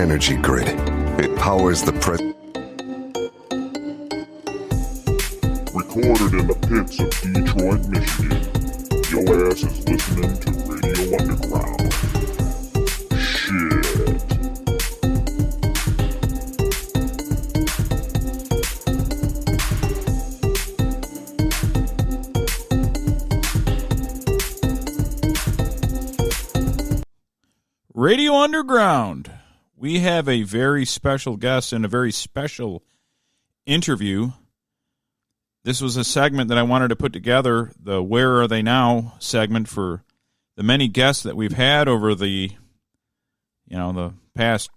energy grid. It powers the Recorded in the pits of Detroit, Michigan. Your ass is listening to Radio Underground. Shit. Radio Underground. We have a very special guest and a very special interview. This was a segment that I wanted to put together, the Where Are They Now segment, for the many guests that we've had over the past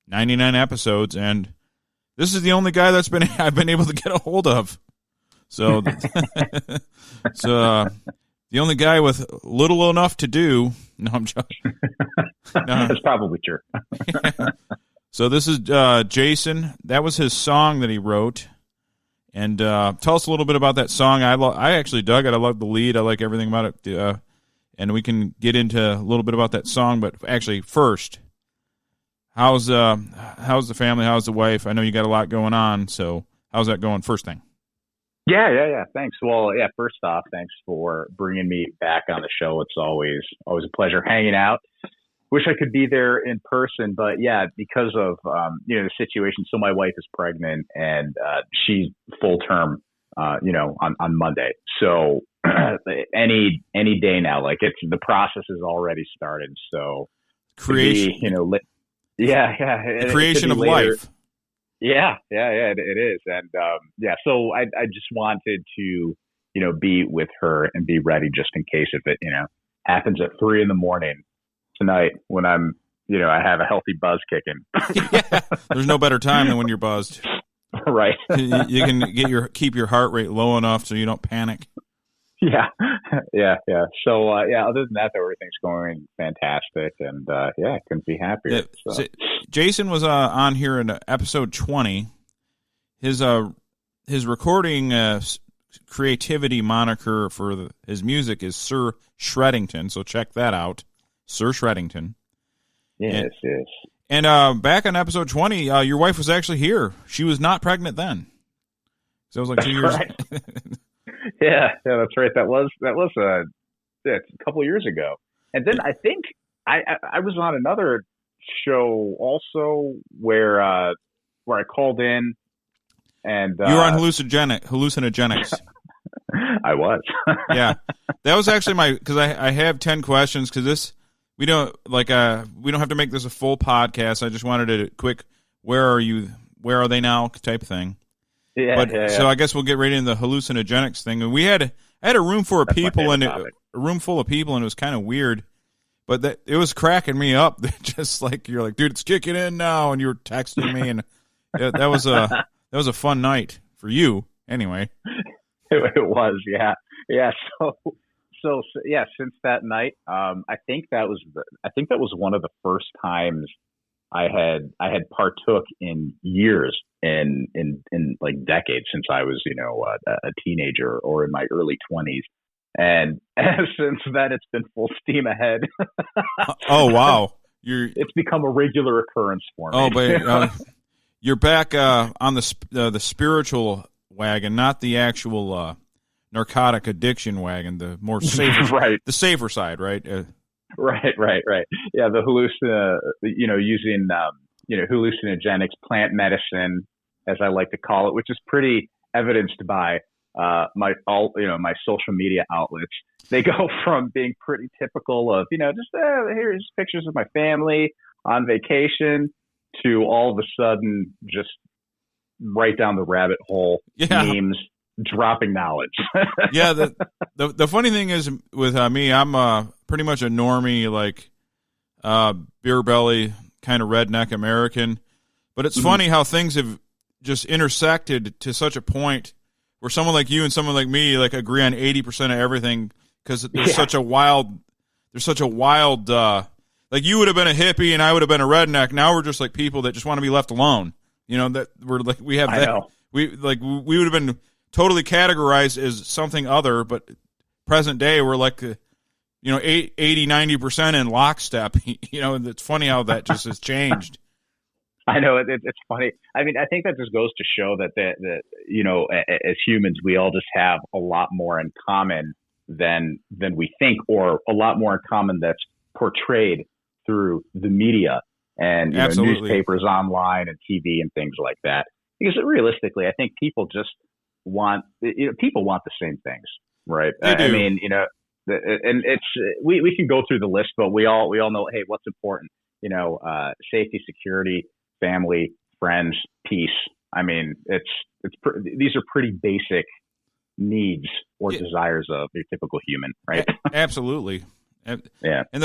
99 episodes, and this is the only guy I've been able to get a hold of. So, the only guy with little enough to do. No, I'm joking. No. That's probably true. So this is Jason. That was his song that he wrote. And tell us a little bit about that song. I actually dug it. I love the lead. I like everything about it. And we can get into a little bit about that song. But actually, first, how's the family? How's the wife? I know you got a lot going on. So how's that going? First thing. Yeah. Thanks. Well, yeah, first off, thanks for bringing me back on the show. It's always a pleasure hanging out. Wish I could be there in person, but yeah, because of, the situation. So my wife is pregnant and, she's full term, on Monday. So any day now, like the process has already started. So creation, the creation of life. Yeah, it is. And, so I just wanted to, be with her and be ready just in case if it, happens at 3 a.m. tonight when I'm, I have a healthy buzz kicking. Yeah, there's no better time than when you're buzzed. Right. You can keep your heart rate low enough so you don't panic. Yeah. So, other than that, everything's going fantastic, and I couldn't be happier. Yeah, so Jason was on here in episode 20. His recording creativity moniker for his music is Sir Shreddington, so check that out, Sir Shreddington. Yes. And back on episode 20, your wife was actually here. She was not pregnant then. So it was like 2 years. Right. Yeah, that's right. That was a couple of years ago. And then I think I was on another show also where I called in and you were on hallucinogenics. I was. Yeah, that was actually because I have 10 questions because we don't have to make this a full podcast. I just wanted a quick where are they now type thing. Yeah, So I guess we'll get right into the hallucinogenics thing. And I had a room full of people, and it was kind of weird, but it was cracking me up. Just like you're like, dude, it's kicking in now, and you were texting me, and that was a fun night for you, anyway. It was, yeah. So yeah. Since that night, I think that was one of the first times I had partook in years in like decades since I was, a teenager or in my early 20s. And since then, it's been full steam ahead. Oh, wow. It's become a regular occurrence for me. Oh, but you're back on the spiritual wagon, not the actual narcotic addiction wagon, the more safer, right. The safer side, right? Right. Yeah, the using hallucinogenics, plant medicine, as I like to call it, which is pretty evidenced by my social media outlets. They go from being pretty typical of here's pictures of my family on vacation to all of a sudden just right down the rabbit hole, memes, dropping knowledge. Yeah, the funny thing is with me, I'm pretty much a normie, like beer belly kind of redneck American. But it's funny how things have just intersected to such a point where someone like you and someone like me like agree on 80% of everything because there's such a wild like you would have been a hippie and I would have been a redneck. Now we're just like people that just want to be left alone. That we're like we have that. We would have been totally categorized as something other, but present day we're like 80-90% in lockstep. It's funny how that just has changed. I know it's funny. I mean, I think that just goes to show that as humans, we all just have a lot more in common than we think, or a lot more in common that's portrayed through the media and newspapers, online, and TV and things like that. Because realistically, I think people just want people want the same things, right? They do. I mean, and it's we can go through the list, but we all know, hey, what's important? Safety, security, family, friends, peace. I mean, these are pretty basic needs or desires of your typical human, right? Absolutely. Yeah. And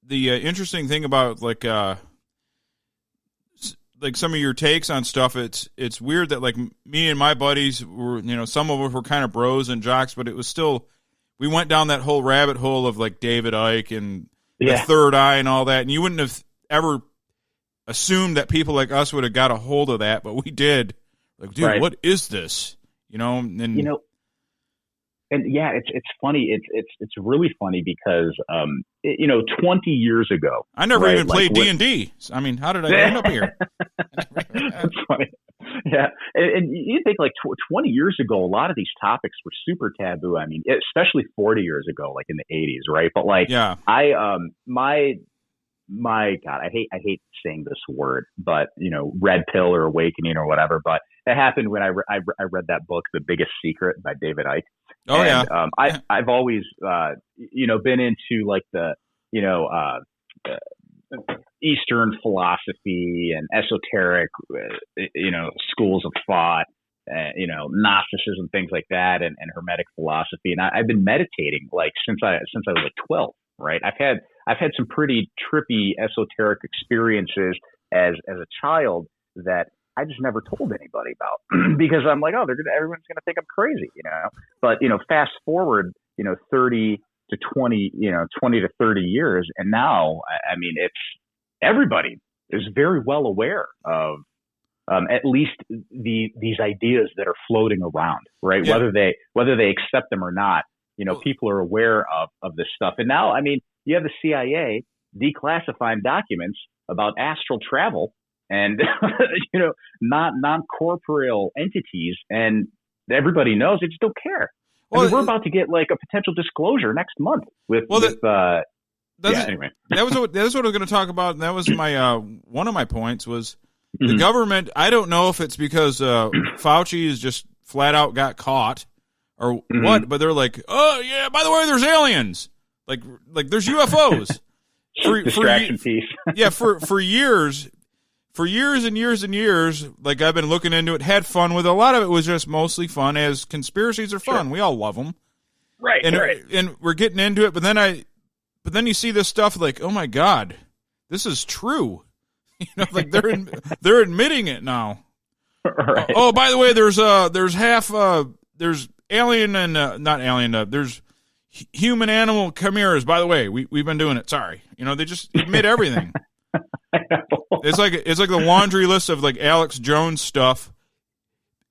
the interesting thing about like some of your takes on stuff, it's weird that like me and my buddies were, some of us were kind of bros and jocks, but it was still, we went down that whole rabbit hole of like David Icke and the third eye and all that. And you wouldn't have ever assumed that people like us would have got a hold of that, but we did. Like, dude, right. What is this? And yeah, it's funny. It's really funny because 20 years ago, I never even played D&D. I mean, how did I end up here? That's funny. Yeah, and you think like 20 years ago, a lot of these topics were super taboo. I mean, especially 40 years ago, like in the 80s, right? But like, yeah, my God, I hate saying this word, but red pill or awakening or whatever. But it happened when I read that book, The Biggest Secret by David Icke. Oh, and, yeah. I've always been into like the Eastern philosophy and esoteric schools of thought, Gnosticism, things like that, and Hermetic philosophy. And I've been meditating like since I was like 12. Right. I've had some pretty trippy esoteric experiences as a child that I just never told anybody about because I'm like, everyone's going to think I'm crazy, But, fast forward, 30 to 20 to 30 years. And now, I mean, everybody is very well aware of at least these ideas that are floating around. Right. Yeah. Whether they accept them or not. People are aware of this stuff. And now, I mean, you have the CIA declassifying documents about astral travel and, non-corporeal entities. And everybody knows, they just don't care. Well, I mean, we're about to get like a potential disclosure next month anyway. That was what I was going to talk about. And that was my, one of my points was the government. I don't know if it's because Fauci is just flat out got caught. Or what? But they're like, oh yeah. By the way, there's aliens. Like there's UFOs. Distraction piece. Yeah, for years and years and years. Like I've been looking into it, had fun with it. A lot of it was just mostly fun, as conspiracies are fun. Sure. We all love them, right? And we're getting into it. But then you see this stuff like, oh my God, this is true. Like they're admitting it now. Right. Oh, by the way, there's alien and not alien. There's human animal chimeras. By the way, we've been doing it. Sorry, they just admit everything. It's like the laundry list of like Alex Jones stuff.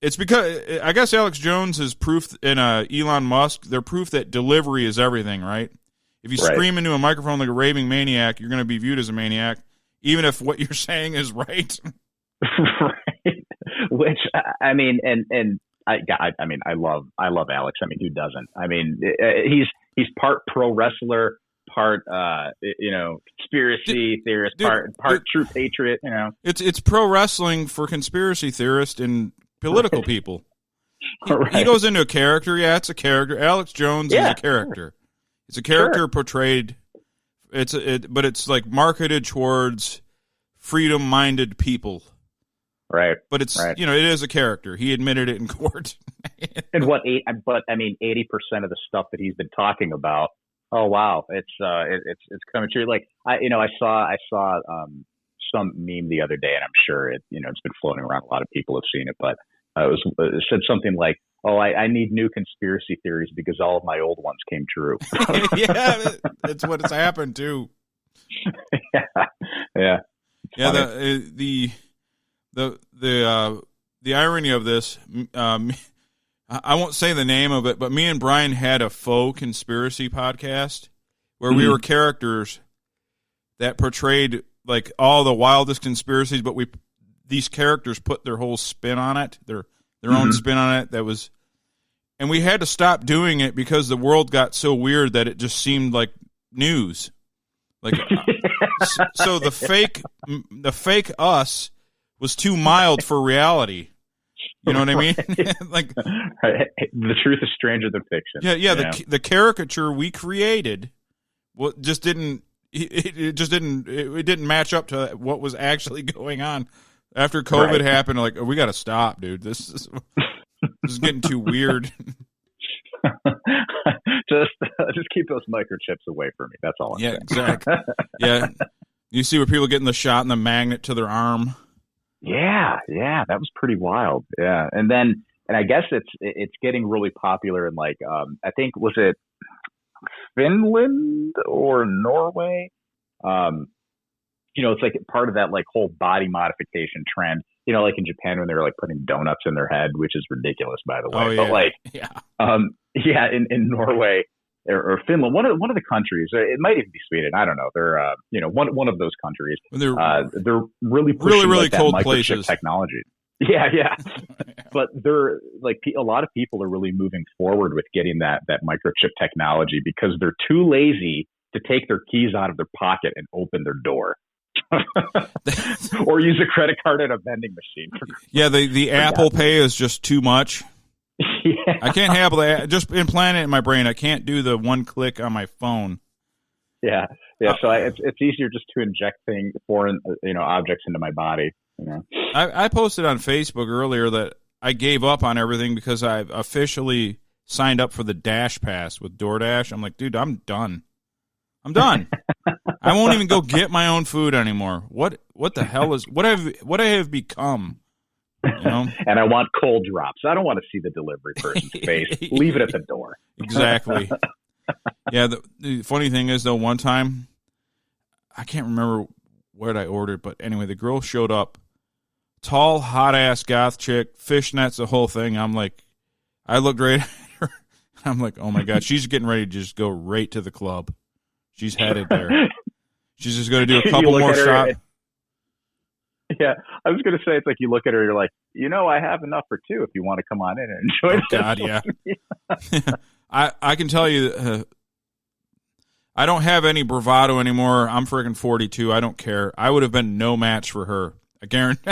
It's because I guess Alex Jones is proof, and Elon Musk, they're proof that delivery is everything. Right? If you scream into a microphone like a raving maniac, you're going to be viewed as a maniac, even if what you're saying is right. Right. Which I mean, and. I love Alex. I mean, who doesn't? I mean, he's part pro wrestler, part conspiracy theorist, part true patriot. It's pro wrestling for conspiracy theorists and political people. Right. He goes into a character. Yeah, it's a character. Alex Jones is a character. It's a character portrayed. But it's like marketed towards freedom-minded people. Right. But it's, it is a character. He admitted it in court. And 80% of the stuff that he's been talking about, oh wow, it's coming true. Like I saw some meme the other day, and I'm sure it's been floating around. A lot of people have seen it, but it said something like, oh, I need new conspiracy theories because all of my old ones came true. Yeah, that's what has happened too. Yeah. The irony of this, I won't say the name of it, but me and Brian had a faux conspiracy podcast where we were characters that portrayed like all the wildest conspiracies, but these characters put their whole spin on it, their own spin on it. And we had to stop doing it because the world got so weird that it just seemed like news. Like, so the fake us was too mild for reality. You know what I mean? Like, right. The truth is stranger than fiction. Yeah. The caricature we created, just didn't. It didn't match up to what was actually going on after COVID happened. Like, we got to stop, dude. This is getting too weird. just keep those microchips away from me. That's all I'm saying. Exactly. Yeah, you see where people getting the shot and the magnet to their arm. Yeah, that was pretty wild. Yeah, and I guess it's getting really popular in like I think was it Finland or Norway? It's like part of that like whole body modification trend. Like in Japan when they were like putting donuts in their head, which is ridiculous, by the way. Oh, yeah. But like, in Norway or Finland, one of the countries, it might even be Sweden. I don't know. They're one of those countries. They're really pushing really like, that cold microchip places. Technology. Yeah. But they're like a lot of people are really moving forward with getting that microchip technology because they're too lazy to take their keys out of their pocket and open their door. Or use a credit card at a vending machine. Yeah, the Apple Pay is just too much. Yeah. I can't have that. Just implant it in my brain. I can't do the one click on my phone. Yeah. So it's easier just to inject foreign objects into my body. I posted on Facebook earlier that I gave up on everything because I've officially signed up for the Dash Pass with DoorDash. I'm like, dude, I'm done. I won't even go get my own food anymore. What the hell is what I have become? And I want cold drops. I don't want to see the delivery person's face. Leave it at the door. Exactly. Yeah. The funny thing is, though, one time I can't remember what I ordered, but anyway, the girl showed up, tall, hot ass goth chick, fishnets, the whole thing. I'm like, I looked right at her. I'm like, oh my god, she's getting ready to just go right to the club. She's headed there. She's just going to do a couple more shots. Yeah, I was going to say, it's like you look at her, you're like, I have enough for two if you want to come on in and enjoy this. God, yeah. I can tell you, I don't have any bravado anymore. I'm freaking 42. I don't care. I would have been no match for her. I guarantee.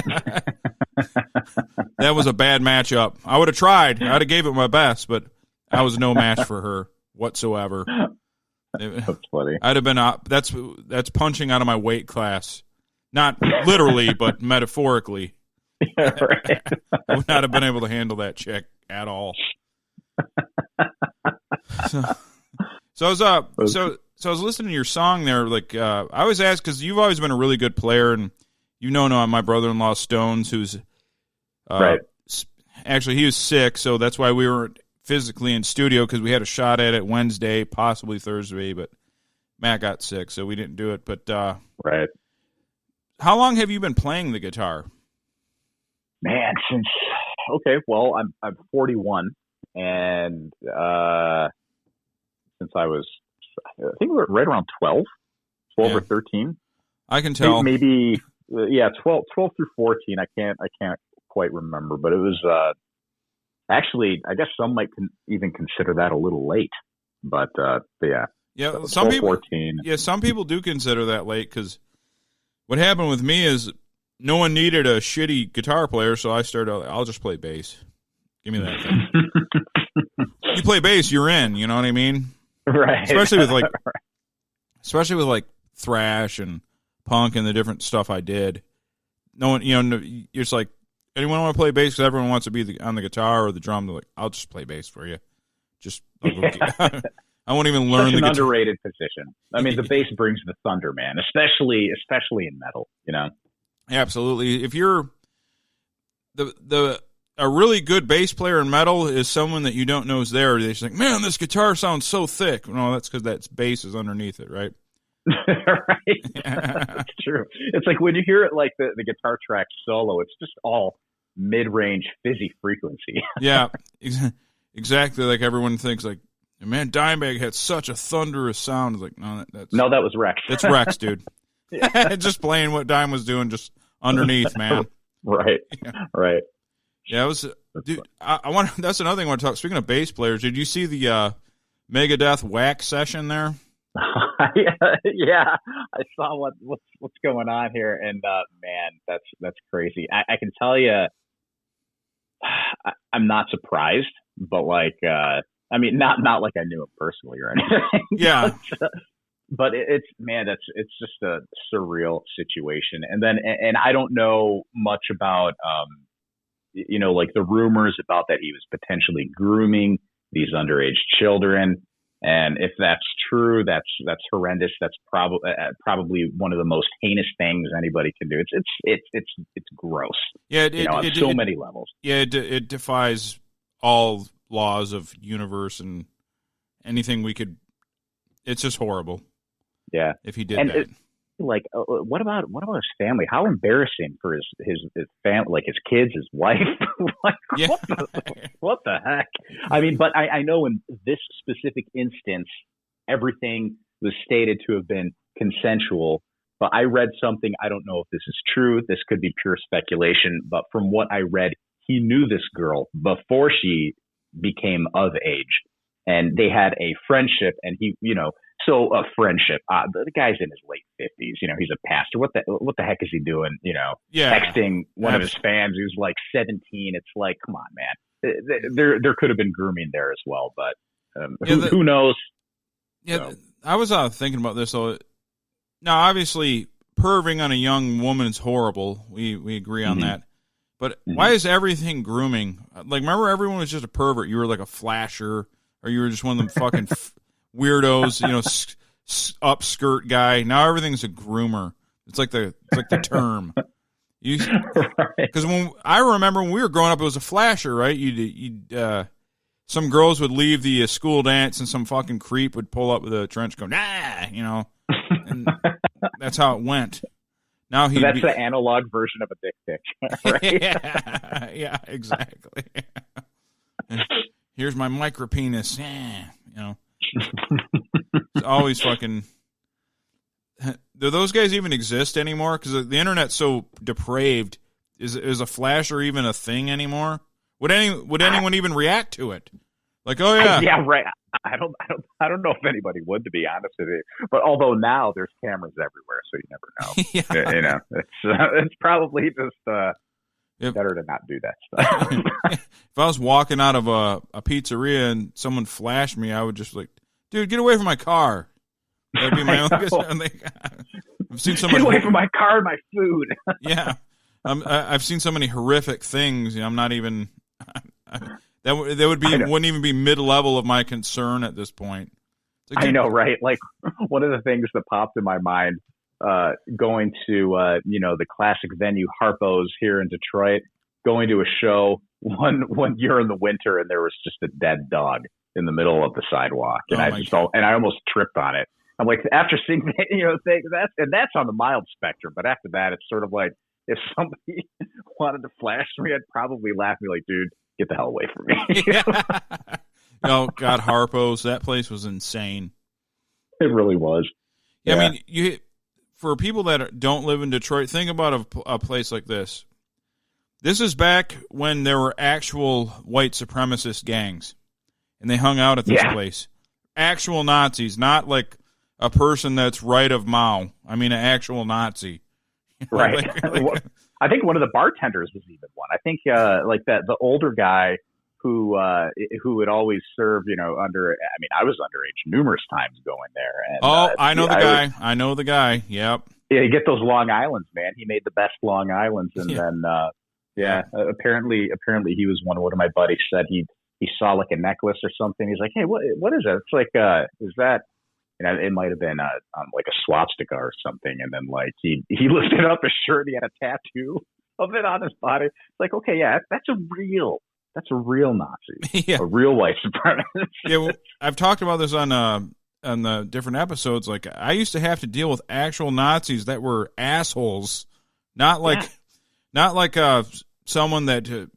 That was a bad matchup. I would have tried. I'd have gave it my best, but I was no match for her whatsoever. That's funny. I'd have been that's punching out of my weight class, not literally, but metaphorically. Yeah, right. I would not have been able to handle that chick at all. So I was listening to your song there. Like I was asked because you've always been a really good player, and my brother-in-law Stones, who's right. Actually, he was sick, so that's why we were physically in studio because we had a shot at it Wednesday, possibly Thursday, but Matt got sick, so we didn't do it. But right. How long have you been playing the guitar? Man, since I'm 41, and since I was, I think we were right around 12 or 13. I can tell. Maybe 12 through 14. I can't quite remember, but it was. Actually, I guess some might even consider that a little late, but yeah. Yeah, some people. 14. Yeah, some people do consider that late because what happened with me is no one needed a shitty guitar player, so I started. I'll just play bass. Give me that thing. You play bass, you're in. You know what I mean? Right. Especially with like thrash and punk and the different stuff I did. No one, you're just like. Anyone want to play bass? Because everyone wants to be on the guitar or the drum. They're like, I'll just play bass for you. I won't even learn the guitar. Such an underrated position. I mean, the bass brings the thunder, man. Especially in metal. Absolutely. If you're a really good bass player in metal is someone that you don't know is there. They're just like, man, this guitar sounds so thick. No, that's because that bass is underneath it, right? Right. That's true. It's like when you hear it, like the guitar track solo, it's just all mid-range fizzy frequency. Yeah. exactly like everyone thinks. Like, man, Dimebag had such a thunderous sound. It's like, no, that was Rex. It's Rex, dude. Just playing what Dime was doing, just underneath, man. Right, right. Yeah, it was, dude. I want. That's another thing I want to talk. Speaking of bass players, did you see the Megadeth Wax session there? Yeah, I saw what's going on here, and man, that's crazy. I can tell you, I'm not surprised, but like, I mean, not like I knew him personally or anything. Yeah, but it's just a surreal situation, and I don't know much about like the rumors about that he was potentially grooming these underage children. And if that's true, that's horrendous. That's probably one of the most heinous things anybody can do. It's gross. Yeah, on so many levels. Yeah, it defies all laws of universe and anything we could. It's just horrible. Yeah, if he did that. What about his family? How embarrassing for his family, like his kids, his wife. Yeah. What the heck? I mean, but I know in this specific instance, everything was stated to have been consensual. But I read something. I don't know if this is true. This could be pure speculation. But from what I read, he knew this girl before she became of age, and they had a friendship. And he, so a friendship. The guy's in his late 50s. He's a pastor. What the heck is he doing? Texting one of his fans who's like 17. It's like, come on, man. There could have been grooming there as well, but who knows? Yeah, so. I was thinking about this. So now, obviously, perving on a young woman is horrible. We agree on that. But why is everything grooming? Like, remember, everyone was just a pervert. You were like a flasher, or you were just one of them fucking weirdos, upskirt guy. Now everything's a groomer. It's like the term. Because when I remember when we were growing up, it was a flasher, right? Some girls would leave the school dance, and some fucking creep would pull up with a trench coat, and that's how it went. Now that's the analog version of a dick pic. Right? yeah, exactly. Here's my micro penis. It's always fucking. Do those guys even exist anymore? Because the internet's so depraved. Is a flasher even a thing anymore? Would anyone even react to it? Like, oh yeah, yeah, right. I don't know if anybody would, to be honest with you. But although now there's cameras everywhere, so you never know. It's probably just better to not do that stuff. If I was walking out of a pizzeria and someone flashed me, I would just like, dude, get away from my car. That'd be my own. I've seen so much. Get away from my car and my food. Yeah, I've seen so many horrific things. I'm not even. That wouldn't even be mid-level of my concern at this point. Like, I know, right? Like, one of the things that popped in my mind going to the classic venue Harpo's here in Detroit, going to a show one year in the winter, and there was just a dead dog in the middle of the sidewalk, and I almost tripped on it. I'm like, after seeing that's on the mild spectrum, but after that, it's sort of like, if somebody wanted to flash me, I'd probably laugh and be like, dude, get the hell away from me. Oh, God, Harpo's, that place was insane. It really was. Yeah. I mean, for people that don't live in Detroit, think about a place like this. This is back when there were actual white supremacist gangs, and they hung out at this place. Actual Nazis, not like a person that's right of Mao. I mean, an actual Nazi. Right. I think one of the bartenders was even one. I think the older guy who would always serve, under. I mean, I was underage numerous times going there. And, I know the guy. I know the guy. Yep. Yeah, you get those Long Islands, man. He made the best Long Islands, and then apparently he was one of my buddies said he saw like a necklace or something. He's like, hey, what is that? It's like is that? It might have been like a swastika or something, and then like he lifted up his shirt. And he had a tattoo of it on his body. It's like, okay, yeah, that's a real Nazi, a real white supremacist. Yeah, well, I've talked about this on the different episodes. Like, I used to have to deal with actual Nazis that were assholes, not like someone that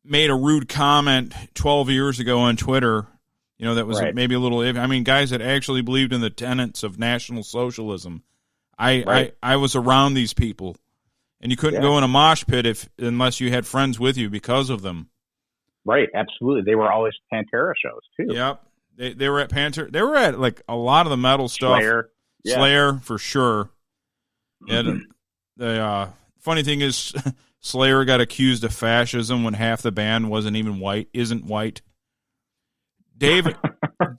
made a rude comment 12 years ago on Twitter, that was maybe a little, I mean, guys that actually believed in the tenets of National Socialism. I was around these people, and you couldn't go in a mosh pit unless you had friends with you because of them. Right, absolutely. They were always Pantera shows too. Yep, they were at Pantera. They were at like a lot of the metal stuff. Slayer for sure. And the funny thing is, Slayer got accused of fascism when half the band isn't white. Dave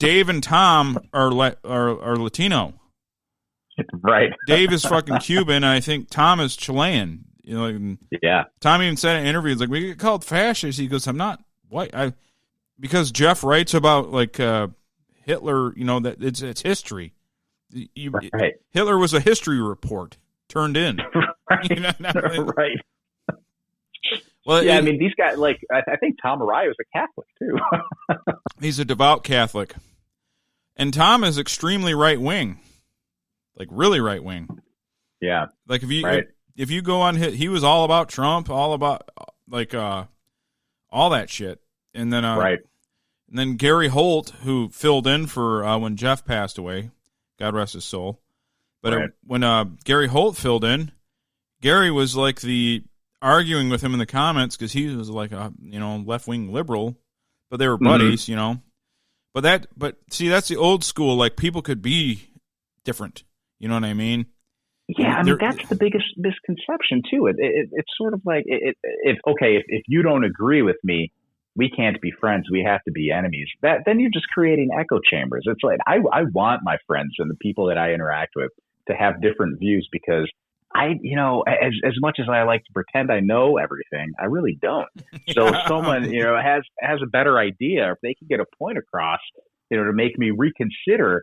and Tom are Latino. Right. Dave is fucking Cuban, and I think Tom is Chilean. Tom even said in an interview, like, we get called fascists. He goes, I'm not white. Because Jeff writes about like Hitler. That it's history. Hitler was a history report turned in. Right. Well, I mean, these guys, like, I think Tom Araya was a Catholic too. He's a devout Catholic, and Tom is extremely right wing. Like really right wing. Yeah. Like if you go on he was all about Trump, all about like all that shit. And then and then Gary Holt, who filled in for when Jeff passed away, God rest his soul. But when Gary Holt filled in, Gary was like arguing with him in the comments because he was like a left wing liberal, but they were buddies, But see, that's the old school. Like people could be different. You know what I mean? Yeah, I mean that's the biggest misconception too. It's sort of like if you don't agree with me, we can't be friends. We have to be enemies. Then you're just creating echo chambers. It's like I want my friends and the people that I interact with to have different views because as much as I like to pretend I know everything, I really don't. So if someone has a better idea, if they can get a point across, to make me reconsider.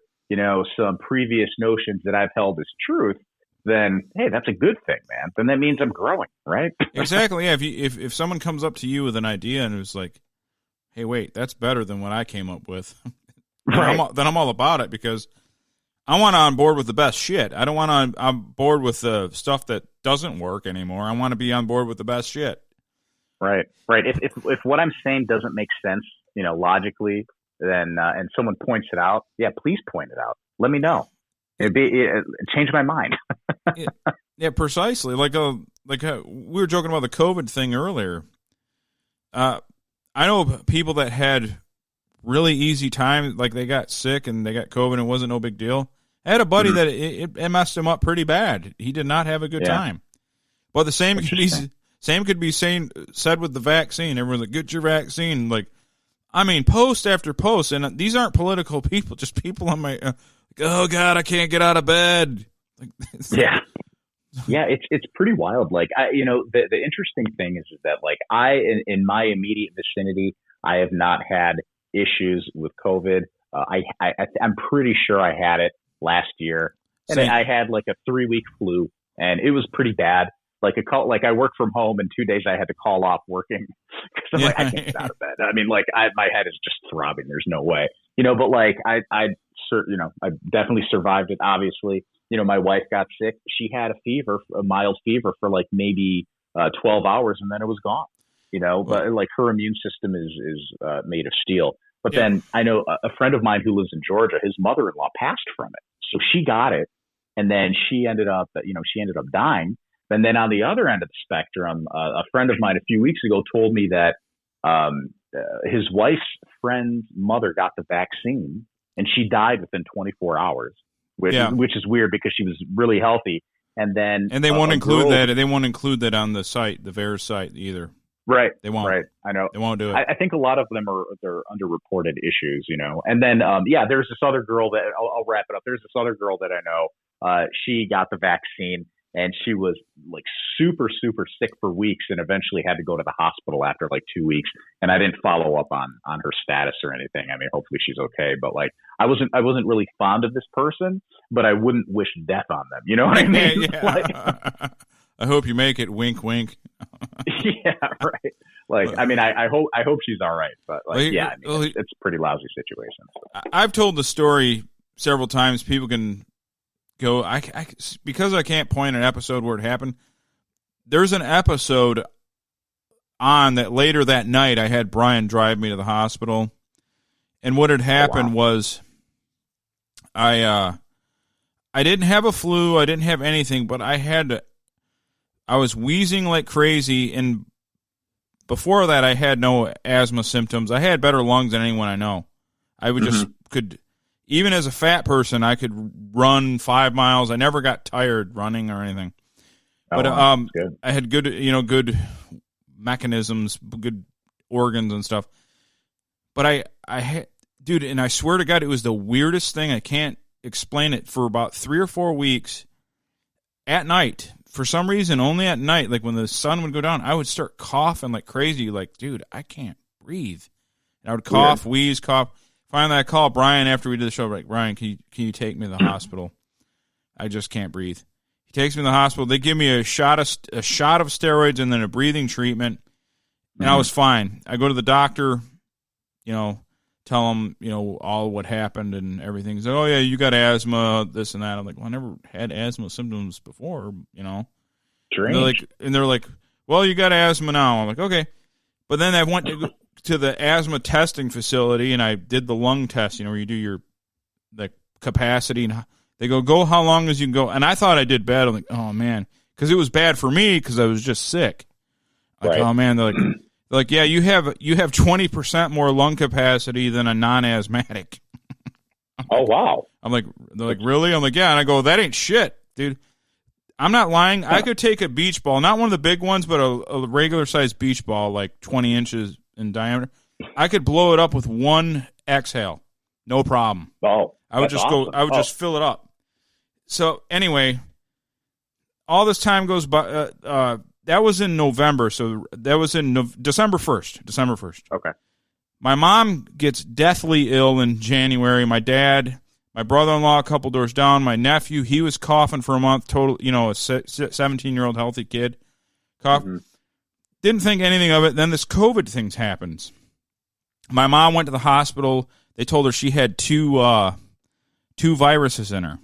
Some previous notions that I've held as truth, then, hey, that's a good thing, man. Then that means I'm growing, right? Exactly, yeah. If someone comes up to you with an idea and it's like, hey, wait, that's better than what I came up with, then I'm all about it because I want on board with the best shit. I don't want on board with the stuff that doesn't work anymore. I want to be on board with the best shit. Right. If what I'm saying doesn't make sense, logically, then and someone points it out, please point it out. Let me know. Change my mind. Yeah, precisely. Like we were joking about the COVID thing earlier. I know people that had really easy time, like they got sick and they got COVID and it wasn't no big deal. I had a buddy that it messed him up pretty bad. He did not have a good time. But the same could be said with the vaccine. Everyone's like, get your vaccine. Like, I mean, post after post, and these aren't political people, just people on my, oh God, I can't get out of bed. Like, it's pretty wild. Like, the interesting thing is that like in my immediate vicinity, I have not had issues with COVID. I'm pretty sure I had it last year, and I had like a 3-week flu, and it was pretty bad. Like I work from home, and 2 days I had to call off working because I'm like, I can't get out of bed. I mean, like my head is just throbbing. There's no way, but like I definitely survived it. Obviously, my wife got sick. She had a mild fever for like maybe 12 hours, and then it was gone. But like her immune system is made of steel. But then I know a friend of mine who lives in Georgia. His mother-in-law passed from it, so she got it, and then she ended up dying. And then on the other end of the spectrum, a friend of mine a few weeks ago told me that his wife's friend's mother got the vaccine and she died within 24 hours, which is weird because she was really healthy. And they won't include that. They won't include that on the site, the VAERS site either. Right. They won't. Right. I know. They won't do it. I think a lot of them they're underreported issues, And then there's this other girl that I'll wrap it up. There's this other girl that I know. She got the vaccine. And she was like super, super sick for weeks and eventually had to go to the hospital after like 2 weeks. And I didn't follow up on her status or anything. I mean, hopefully she's okay. But like, I wasn't really fond of this person, but I wouldn't wish death on them. You know what I mean? Yeah. Like, I hope you make it. Wink, wink. Yeah, right. Like, I mean, I hope she's all right. But like, it's a pretty lousy situation. So. I've told the story several times. People can go, because I can't point an episode where it happened. There's an episode on that later that night I had Brian drive me to the hospital. And what had happened was I didn't have a flu, I didn't have anything, but I was wheezing like crazy, and before that I had no asthma symptoms. I had better lungs than anyone I know. I would just could, even as a fat person, I could run 5 miles. I never got tired running or anything. But I had good mechanisms, good organs and stuff. But I had, dude, and I swear to God, it was the weirdest thing. I can't explain it. For about 3 or 4 weeks at night, for some reason, only at night, like when the sun would go down, I would start coughing like crazy. Like, dude, I can't breathe. And I would cough, wheeze, cough. Finally, I called Brian after we did the show. Like, Brian, can you take me to the hospital? I just can't breathe. He takes me to the hospital. They give me a shot of steroids and then a breathing treatment, and I was fine. I go to the doctor, tell him, all what happened and everything. He's like, oh, yeah, you got asthma, this and that. I'm like, well, I never had asthma symptoms before, Strange. And they're like, well, you got asthma now. I'm like, okay. But then I went to the asthma testing facility, and I did the lung test, where you do your capacity, and they go how long as you can go. And I thought I did bad. I'm like, oh, man, because it was bad for me because I was just sick. Like, oh, man, they're like, yeah, you have 20% more lung capacity than a non-asthmatic. Oh, wow. I'm like, they're like, really? I'm like, yeah. And I go, that ain't shit, dude. I'm not lying. I could take a beach ball, not one of the big ones, but a regular-sized beach ball, like 20 inches in diameter. I could blow it up with one exhale. No problem. Oh, I would just awesome. I would just fill it up. So anyway, all this time goes by. That was in November, so that was in December 1st. December 1st. Okay. My mom gets deathly ill in January. My dad, my brother-in-law, a couple doors down, my nephew, he was coughing for a month. Total, a 17-year-old healthy kid, cough. Didn't think anything of it. Then this COVID thing happens. My mom went to the hospital. They told her she had two viruses in her.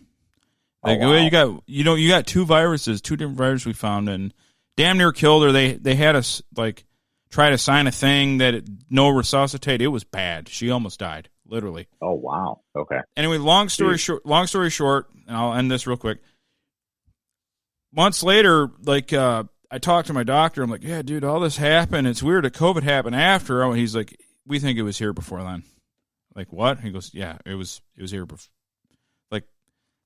They go, wow. You got two viruses, two different viruses we found, and damn near killed her. They had us try to sign a thing that no resuscitate. It was bad. She almost died, literally. Oh wow. Okay. Anyway, long story short, and I'll end this real quick. Months later, I talked to my doctor. I'm like, yeah, dude, all this happened. It's weird that COVID happened after. And he's like, we think it was here before then. Like, what? He goes, yeah, it was here before.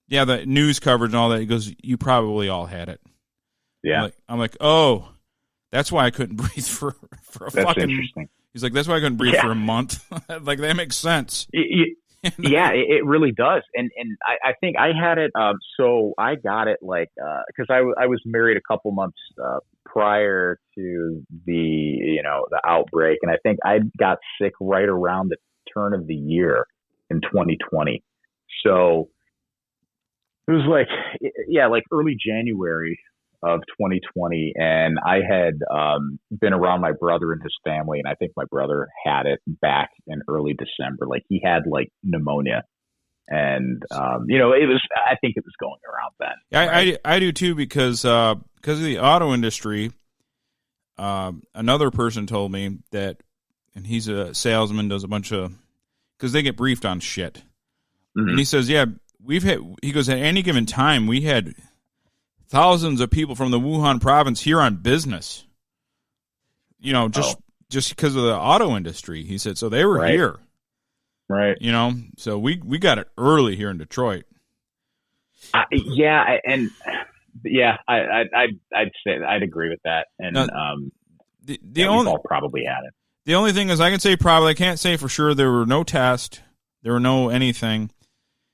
Yeah, the news coverage and all that. He goes, you probably all had it. Yeah. I'm like, oh, that's why I couldn't breathe for a that's fucking. Interesting. He's like, that's why I couldn't breathe for a month. Like, that makes sense. Yeah, it really does. And I think I had it. So I got it because I was married a couple months prior to the outbreak, and I think I got sick right around the turn of the year in 2020. So it was like early January of 2020, and I had been around my brother and his family, and I think my brother had it back in early December. Like, he had pneumonia, and it was. I think it was going around then. Yeah, right? I do too, because of the auto industry. Another person told me that, and he's a salesman, does a bunch of, because they get briefed on shit, and he says, yeah, he goes, at any given time we had thousands of people from the Wuhan province here on business, just because of the auto industry. He said, so they were here. Right. So we got it early here in Detroit. I'd say I'd agree with that. And we've all probably had it. The only thing is, I can say probably, I can't say for sure. There were no tests. There were no anything.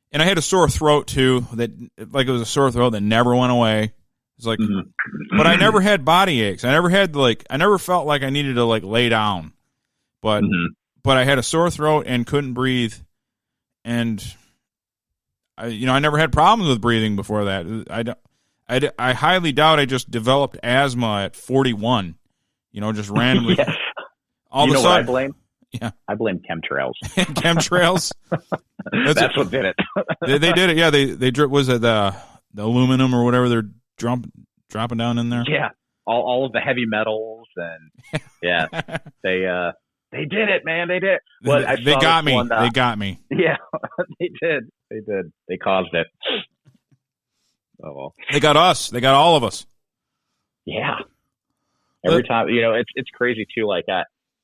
And I had a sore throat too, it was a sore throat that never went away. It's like, but I never had body aches. I never felt like I needed to lay down, but I had a sore throat and couldn't breathe. And I never had problems with breathing before that. I highly doubt I just developed asthma at 41, just randomly. Yes. All of a sudden, what I blame? Yeah. I blame chemtrails. Chemtrails? That's what did it. They did it. Yeah, they was it the aluminum or whatever they're dropping down in there? Yeah. all of the heavy metals, and yeah, they did it, man. They did. Well, they got me. They got me. Yeah, they did. They did. They caused it. Oh well. They got us. They got all of us. Yeah. Every time, it's crazy too. Like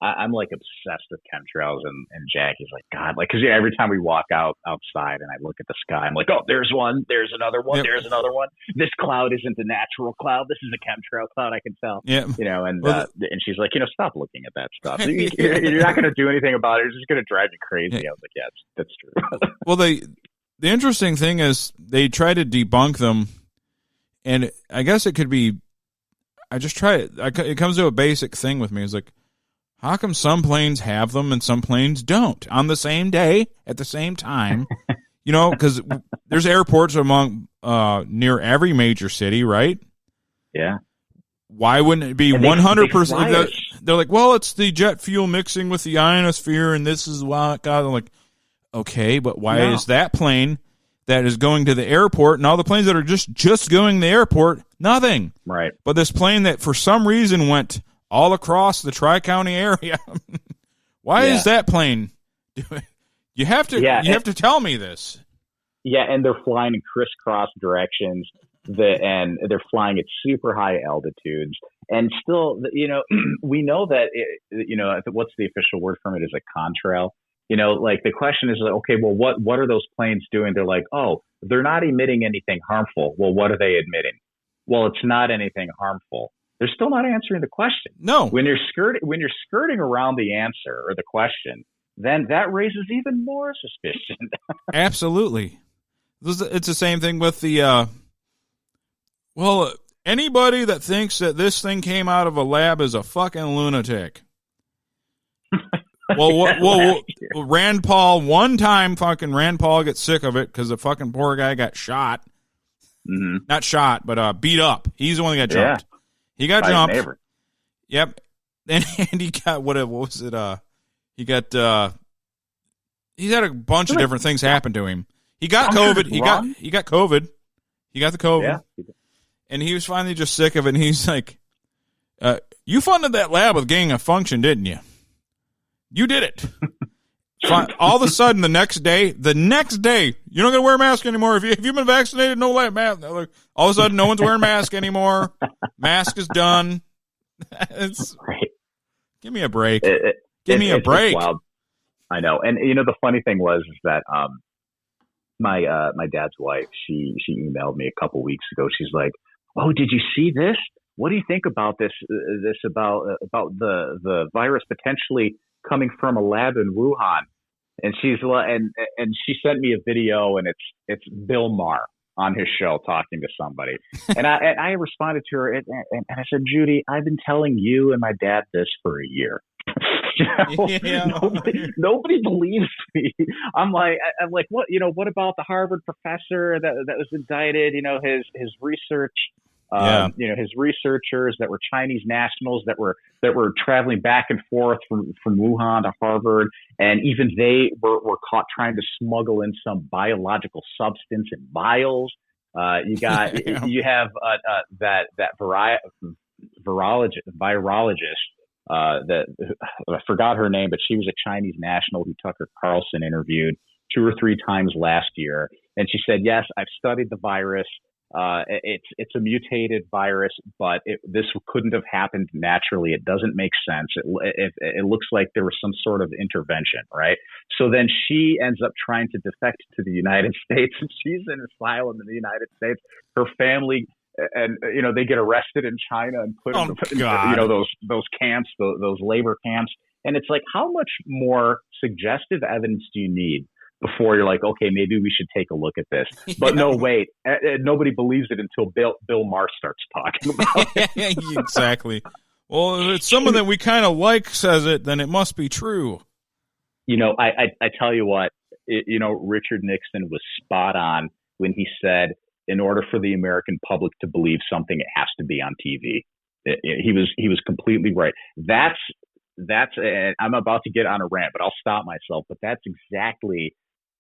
I'm like obsessed with chemtrails, and Jackie's like, God, like, because every time we walk outside and I look at the sky, I'm like, oh, there's one, there's another one, there's another one. This cloud isn't a natural cloud. This is a chemtrail cloud. I can tell. Yeah. And she's like, stop looking at that stuff. You're not going to do anything about it. It's just going to drive you crazy. I was like, yeah, that's true. Well, the interesting thing is they try to debunk them, and I guess it could be. I just try it. It comes to a basic thing with me. It's like, how come some planes have them and some planes don't on the same day at the same time? Because there's airports among near every major city, right? Yeah. Why wouldn't it be 100%? They're like, well, it's the jet fuel mixing with the ionosphere, and this is why. God, I'm like, okay, but why is that plane that is going to the airport and all the planes that are just going to the airport, nothing? Right. But this plane that for some reason went all across the Tri-County area, why is that plane doing? You have to tell me this. Yeah, and they're flying in crisscross directions, and they're flying at super high altitudes. And still, we know that, what's the official word from it is a contrail. Like the question is like, okay, well, what are those planes doing? They're like, oh, they're not emitting anything harmful. Well, what are they emitting? Well, it's not anything harmful. They're still not answering the question. No. When you're skirting around the answer or the question, then that raises even more suspicion. Absolutely. It's the same thing with the, anybody that thinks that this thing came out of a lab is a fucking lunatic. Well, Rand Paul, one time fucking Rand Paul gets sick of it because the fucking poor guy got shot. Mm-hmm. Not shot, but beat up. He's the one that got jumped. Yeah. He got jumped. Yep. And he got, what was it? He got, he's had a bunch of different things happen to him. He got COVID. He got COVID. He got the COVID. Yeah. And he was finally just sick of it. And he's like, you funded that lab with gain of function, didn't you? You did it. All of a sudden, the next day, you're not going to wear a mask anymore. If you've been vaccinated, no mask. All of a sudden, no one's wearing a mask anymore. Mask is done. Right. Give me a break. Give me a break. Wild. I know. And, the funny thing was is that my dad's wife, she emailed me a couple weeks ago. She's like, oh, did you see this? What do you think about this about the virus potentially coming from a lab in Wuhan? And she sent me a video, and it's Bill Maher on his show talking to somebody. And I responded to her and I said, Judy, I've been telling you and my dad this for a year. Yeah. Nobody believes me. I'm like, what? What about the Harvard professor that was indicted? His research. His researchers that were Chinese nationals that were traveling back and forth from Wuhan to Harvard, and even they were caught trying to smuggle in some biological substance in vials. You have that virologist that I forgot her name, but she was a Chinese national who Tucker Carlson interviewed 2 or 3 times last year, and she said, yes, I've studied the virus. It's a mutated virus, but this couldn't have happened naturally. It doesn't make sense. It looks like there was some sort of intervention, right? So then she ends up trying to defect to the United States, and she's in asylum in the United States. Her family, and they get arrested in China and put in those camps, those labor camps. And it's like, how much more suggestive evidence do you need before you're like, okay, maybe we should take a look at this? But no, wait, nobody believes it until Bill Maher starts talking about it. Exactly. Well, if it's someone that we kind of like says it, then it must be true. I tell you what, Richard Nixon was spot on when he said, in order for the American public to believe something, it has to be on TV. He was completely right. That's I'm about to get on a rant, but I'll stop myself. But that's exactly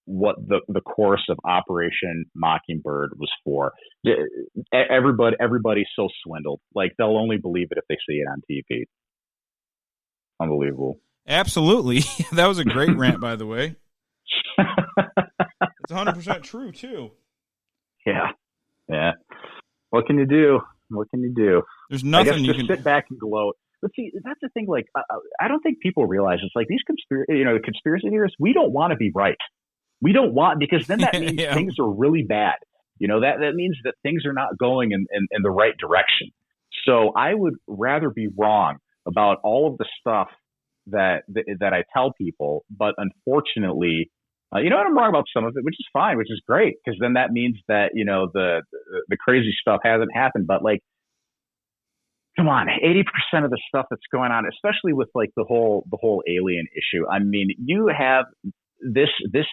what the course of Operation Mockingbird was for. Everybody's so swindled. Like, they'll only believe it if they see it on TV. Unbelievable. Absolutely. That was a great rant, by the way. It's 100% true, too. Yeah. What can you do? There's nothing I guess you just can sit back and gloat. But see, that's the thing. Like, I don't think people realize it's like these conspiracy theorists. We don't want to be right. We don't want, because then that means Yeah. things are really bad. That means that things are not going in the right direction. So I would rather be wrong about all of the stuff that I tell people. But unfortunately, I'm wrong about some of it, which is fine, which is great, because then that means that the crazy stuff hasn't happened. But like, come on, 80% of the stuff that's going on, especially with like the whole alien issue. I mean, you have this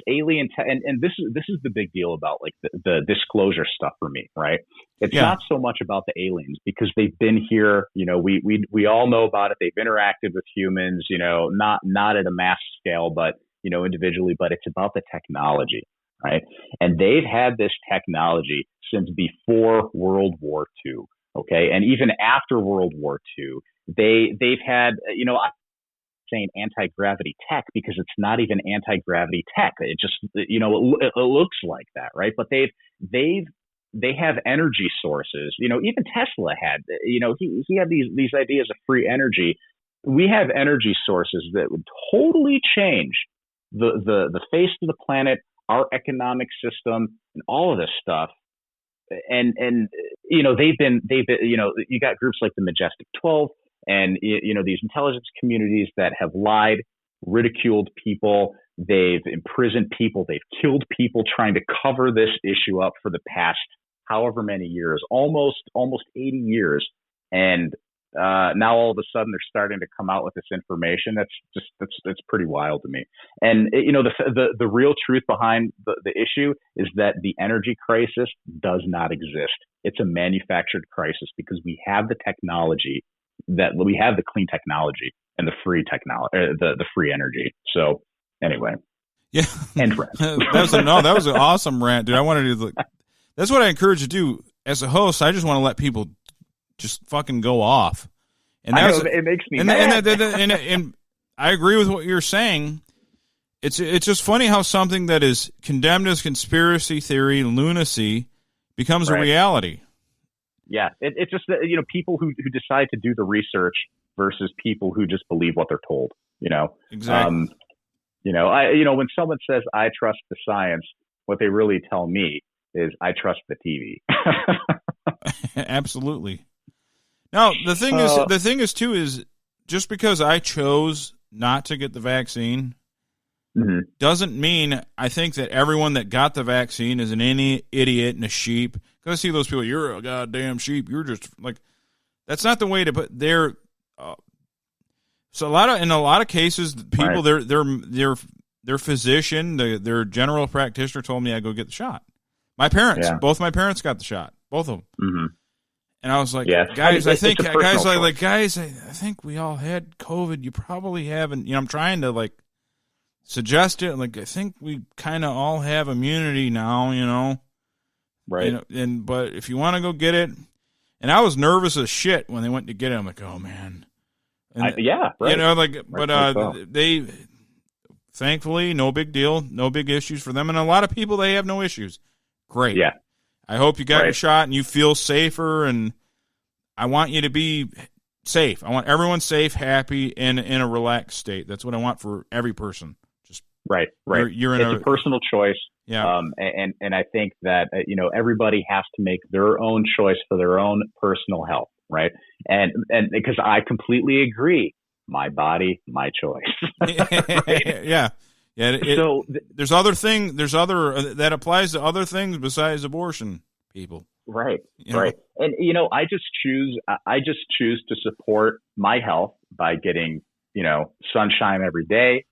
alien, and this is the big deal about like the disclosure stuff for me, right? It's not so much about the aliens, because they've been here. We all know about it. They've interacted with humans, not at a mass scale, but individually. But it's about the technology, right? And they've had this technology since before World War II. Okay. And even after World War II, they've had, I'm saying anti-gravity tech, because it's not even anti-gravity tech. It just, it looks like that. Right. But they have energy sources. Even Tesla had, he had these ideas of free energy. We have energy sources that would totally change the face of the planet, our economic system, and all of this stuff. And they've been you got groups like the Majestic 12 and these intelligence communities that have lied, ridiculed people, they've imprisoned people, they've killed people trying to cover this issue up for the past however many years, almost 80 years. And now all of a sudden they're starting to come out with this information. That's pretty wild to me. And the real truth behind the issue is that the energy crisis does not exist. It's a manufactured crisis, because we have the technology, that we have the clean technology and the free technology, the free energy. So anyway, yeah. End rant. that was an awesome rant, dude. I wanted to. That's what I encourage you to do as a host. I just want to let people just fucking go off. And it makes me mad. And I agree with what you're saying. It's just funny how something that is condemned as conspiracy theory, lunacy, becomes a reality. Yeah, it's just that, people who decide to do the research versus people who just believe what they're told. Exactly. When someone says I trust the science, what they really tell me is I trust the TV. Absolutely. Now, the thing is too, is just because I chose not to get the vaccine doesn't mean I think that everyone that got the vaccine is an idiot and a sheep. Because I see those people, you're a goddamn sheep. You're just like, that's not the way to put their. So in a lot of cases, people, their physician, their general practitioner told me I go get the shot. My parents, both my parents got the shot, both of them. Mm-hmm. And I was like, guys, I think we all had COVID. You probably haven't. I'm trying to like suggest it. Like, I think we kind of all have immunity now. Right. But if you want to go get it, and I was nervous as shit when they went to get it. I'm like, oh man. And, right. But they, thankfully, no big deal, no big issues for them, and a lot of people, they have no issues. Great. Yeah. I hope you got your shot and you feel safer, and I want you to be safe. I want everyone safe, happy, and in a relaxed state. That's what I want for every person. Just right. You're in it's a personal choice. Yeah. And I think that everybody has to make their own choice for their own personal health, right? And because I completely agree, my body, my choice. Right? Yeah. Yeah, there's other thing. There's other that applies to other things besides abortion, people. Right, right. And I just choose to support my health by getting sunshine every day,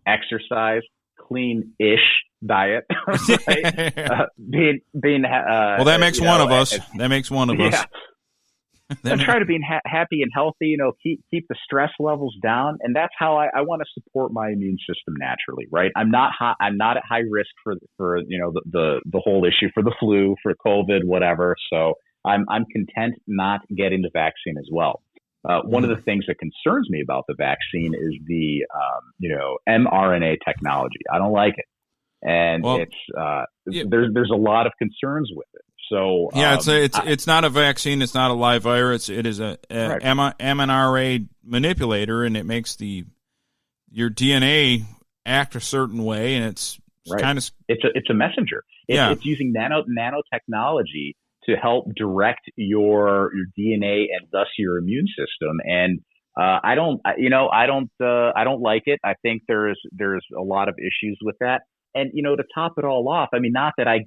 exercise, clean-ish diet. Right? Being well, that makes one of us. That makes one of us. try to be happy and healthy, keep the stress levels down. And that's how I want to support my immune system naturally, right? I'm not at high risk for the whole issue, for the flu, for COVID, whatever. So I'm content not getting the vaccine as well. One of the things that concerns me about the vaccine is the, mRNA technology. I don't like it. And there's a lot of concerns with it. So it's not a vaccine. It's not a live virus. It is a mRNA manipulator, and it makes your DNA act a certain way, and it's kind of it's a messenger. It's using nanotechnology to help direct your DNA and thus your immune system. And I don't like it. I think there's a lot of issues with that. And, to top it all off, I mean, not that I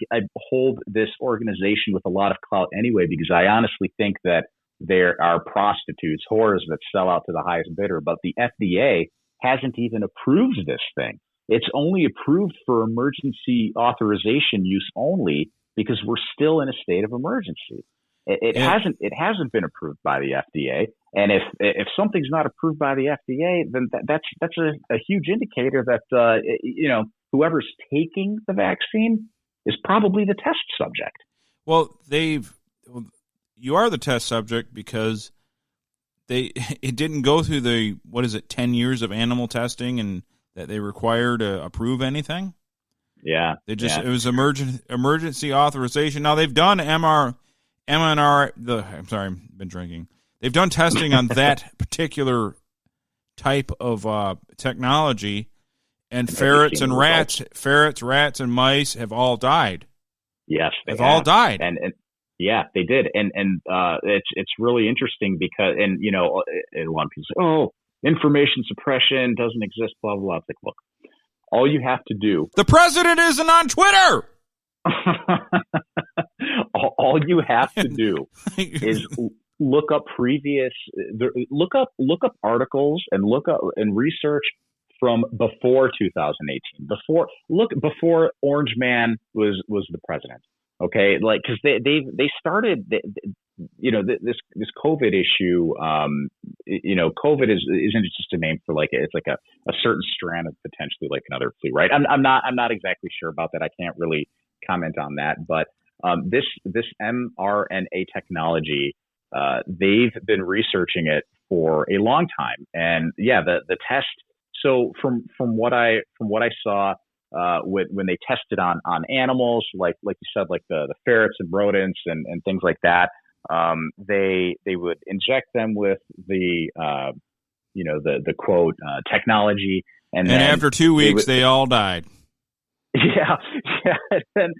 hold this organization with a lot of clout anyway, because I honestly think that there are prostitutes, whores that sell out to the highest bidder. But the FDA hasn't even approved this thing. It's only approved for emergency authorization use only because we're still in a state of emergency. It hasn't been approved by the FDA. And if something's not approved by the FDA, then that's a huge indicator that, whoever's taking the vaccine is probably the test subject. Well, you are the test subject because it didn't go through the 10 years of animal testing and that they require to approve anything. Yeah, it was emergency authorization. Now they've done I'm sorry, I've been drinking. They've done testing on that particular type of technology. And ferrets, rats, and mice have all died. Yes, they've all died. And yeah, they did. And it's really interesting because a lot of people say, "Oh, information suppression doesn't exist." Blah blah blah. It's like, look, all you have to do. The president isn't on Twitter. all you have to do is look up articles and look up and research from before 2018, before Orange Man was the president. Okay, like because they started this COVID issue. COVID isn't just a name for it's like a certain strand of potentially like another flu, right? I'm not exactly sure about that. I can't really comment on that, but this mRNA technology, they've been researching it for a long time, and the test. So from what I saw, when they tested on animals, like you said, like the ferrets and rodents and things like that, they would inject them with the quote technology, and then after 2 weeks they all died. Yeah, and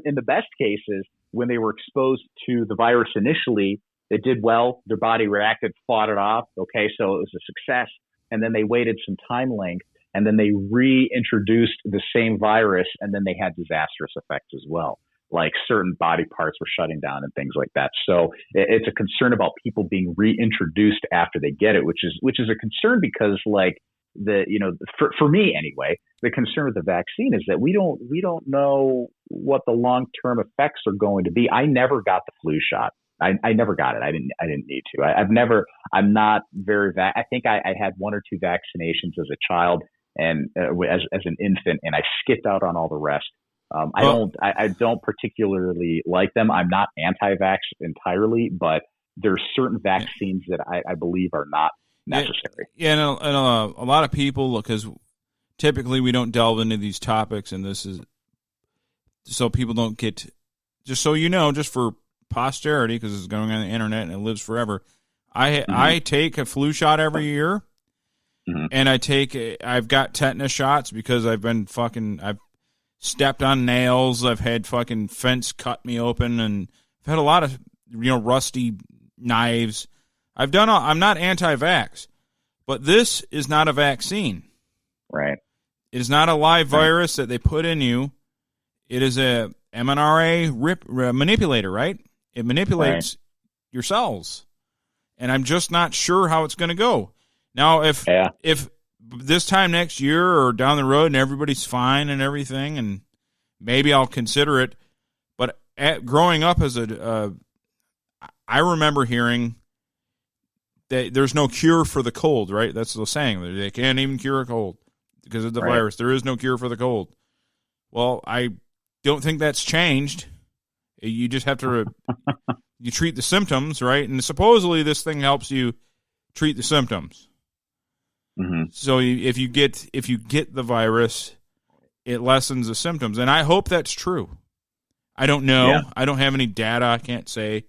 in the best cases, when they were exposed to the virus initially, they did well. Their body reacted, fought it off. Okay, so it was a success. And then they waited some time length, and then they reintroduced the same virus, and then they had disastrous effects as well. Like certain body parts were shutting down and things like that. So it's a concern about people being reintroduced after they get it, which is a concern because for me anyway, the concern with the vaccine is that we don't know what the long-term effects are going to be. I never got the flu shot. I never got it. I didn't need to. I'm not very I think I had 1 or 2 vaccinations as a child and as an infant, and I skipped out on all the rest. I don't particularly like them. I'm not anti-vax entirely, but there's certain vaccines that I believe are not necessary. Yeah, and a lot of people, because typically we don't delve into these topics, and this is so people don't get, just so you know, just for posterity, because it's going on the internet and it lives forever. I take a flu shot every year, and I've got tetanus shots because I've stepped on nails. I've had fucking fence cut me open, and I've had a lot of rusty knives. I'm not anti-vax, but this is not a vaccine. Right. It is not a live virus that they put in you. It is a mRNA manipulator, right? It manipulates your cells, and I'm just not sure how it's going to go. Now, if this time next year or down the road and everybody's fine and everything, and maybe I'll consider it. But growing up as I remember hearing that there's no cure for the cold, right? That's the saying. They can't even cure a cold because of the virus. There is no cure for the cold. Well, I don't think that's changed. You just have to you treat the symptoms, right? And supposedly this thing helps you treat the symptoms. Mm-hmm. So if you get the virus, it lessens the symptoms, and I hope that's true. I don't know. Yeah. I don't have any data. I can't say.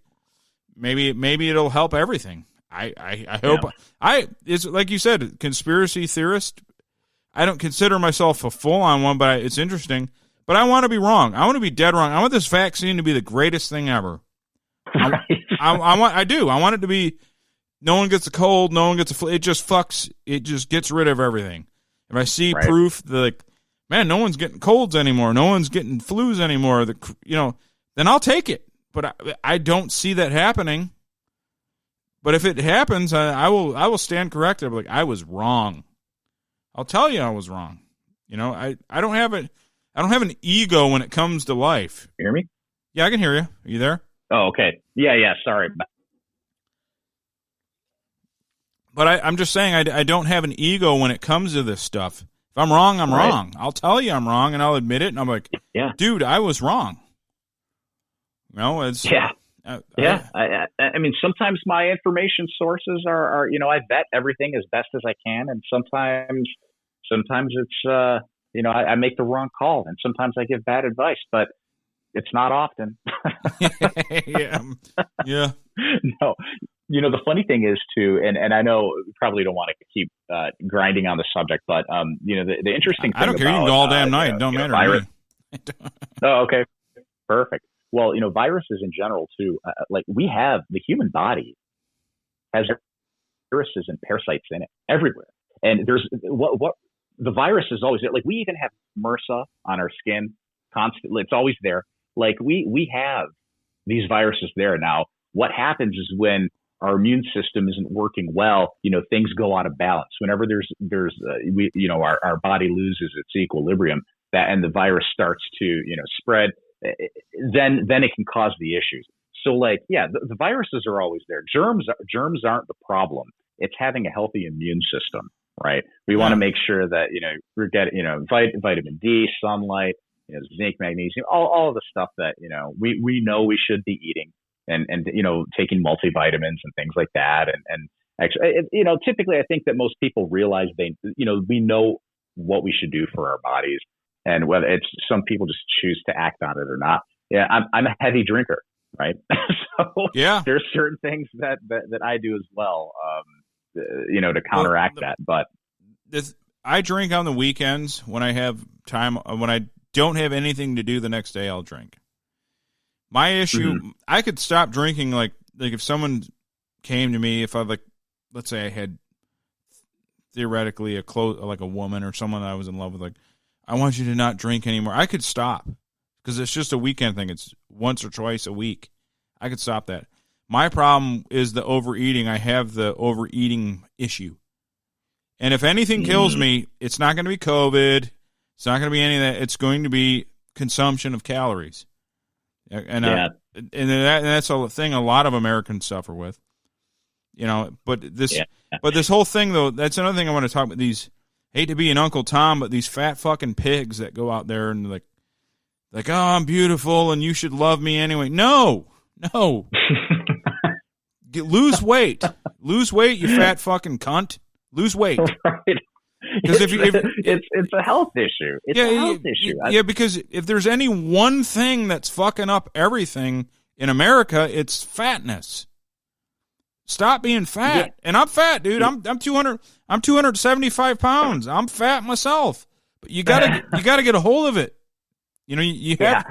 Maybe it'll help everything. I hope. Yeah. It's like you said, conspiracy theorist. I don't consider myself a full-on one, but it's interesting. But I want to be wrong. I want to be dead wrong. I want this vaccine to be the greatest thing ever. I do. I want it to be. No one gets a cold. No one gets a flu. It just fucks. It just gets rid of everything. If I see proof that, man, no one's getting colds anymore. No one's getting flus anymore. Then I'll take it. But I don't see that happening. But if it happens, I will stand corrected. Like, I was wrong. I'll tell you I was wrong. I don't have an ego when it comes to life. You hear me? Yeah, I can hear you. Are you there? Oh, okay. Yeah. Sorry. But I'm just saying I don't have an ego when it comes to this stuff. If I'm wrong, I'm wrong. I'll tell you I'm wrong, and I'll admit it. And I'm like, dude, I was wrong. It's I mean, sometimes my information sources are I vet everything as best as I can, and sometimes it's I make the wrong call, and sometimes I give bad advice, but it's not often. Yeah. No. The funny thing is too, and I know we probably don't want to keep grinding on the subject, but the interesting thing I don't care. You can go all damn night. It don't matter. Virus. Oh, okay, perfect. Well, viruses in general too. We have the human body has viruses and parasites in it everywhere, and there's what the virus is always there. Like, we even have MRSA on our skin constantly. It's always there. Like, we have these viruses there now. What happens is when our immune system isn't working well, things go out of balance. Whenever our body loses its equilibrium, and the virus starts to, spread, then it can cause the issues. So the viruses are always there. Germs aren't the problem. It's having a healthy immune system, right? We want to make sure that, we're getting, vitamin D, sunlight, zinc, magnesium, all of the stuff that, we know we should be eating. And taking multivitamins and things like that, and actually, typically I think that most people realize we know what we should do for our bodies, and whether it's some people just choose to act on it or not. Yeah, I'm a heavy drinker, right? So there's certain things that I do as well, to counteract that. But I drink on the weekends when I have time. When I don't have anything to do the next day, I'll drink. My issue, I could stop drinking, like if someone came to me, if I let's say I had theoretically a woman or someone that I was in love with, like, I want you to not drink anymore. I could stop because it's just a weekend thing. It's once or twice a week. I could stop that. My problem is the overeating. I have the overeating issue. And if anything kills me, it's not going to be COVID. It's not going to be any of that. It's going to be consumption of calories. And that's a thing a lot of Americans suffer with, But this whole thing, though, that's another thing I want to talk about. These, hate to be an Uncle Tom, but these fat fucking pigs that go out there and like, oh, I'm beautiful and you should love me anyway. No. Lose weight, you fat fucking cunt. Lose weight. Right. Because it's a health issue. It's a health issue. Yeah, because if there's any one thing that's fucking up everything in America, it's fatness. Stop being fat. Yeah. And I'm fat, dude. I'm 275 pounds. I'm fat myself. But you gotta get a hold of it. You have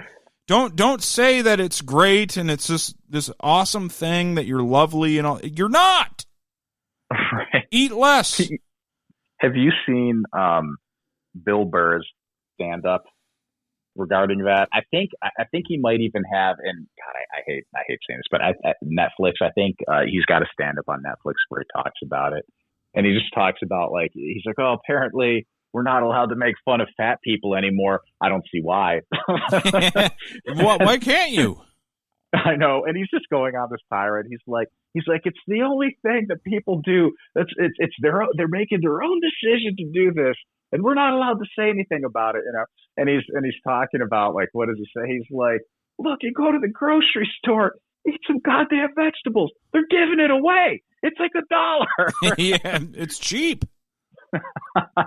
don't say that it's great and it's just this awesome thing that you're lovely and all. You're not. Right. Eat less. Have you seen Bill Burr's stand up regarding that? I think he might even have, and God, I hate saying this, but at Netflix, I think he's got a stand up on Netflix where he talks about it, and he just talks about he's like, oh, apparently we're not allowed to make fun of fat people anymore. I don't see why. Why can't you? I know, and he's just going on this tirade. He's like, it's the only thing that people do. It's they're making their own decision to do this, and we're not allowed to say anything about it, you know. And he's talking about, like, what does he say? He's like, look, you go to the grocery store, eat some goddamn vegetables. They're giving it away. It's like $1. Yeah, it's cheap.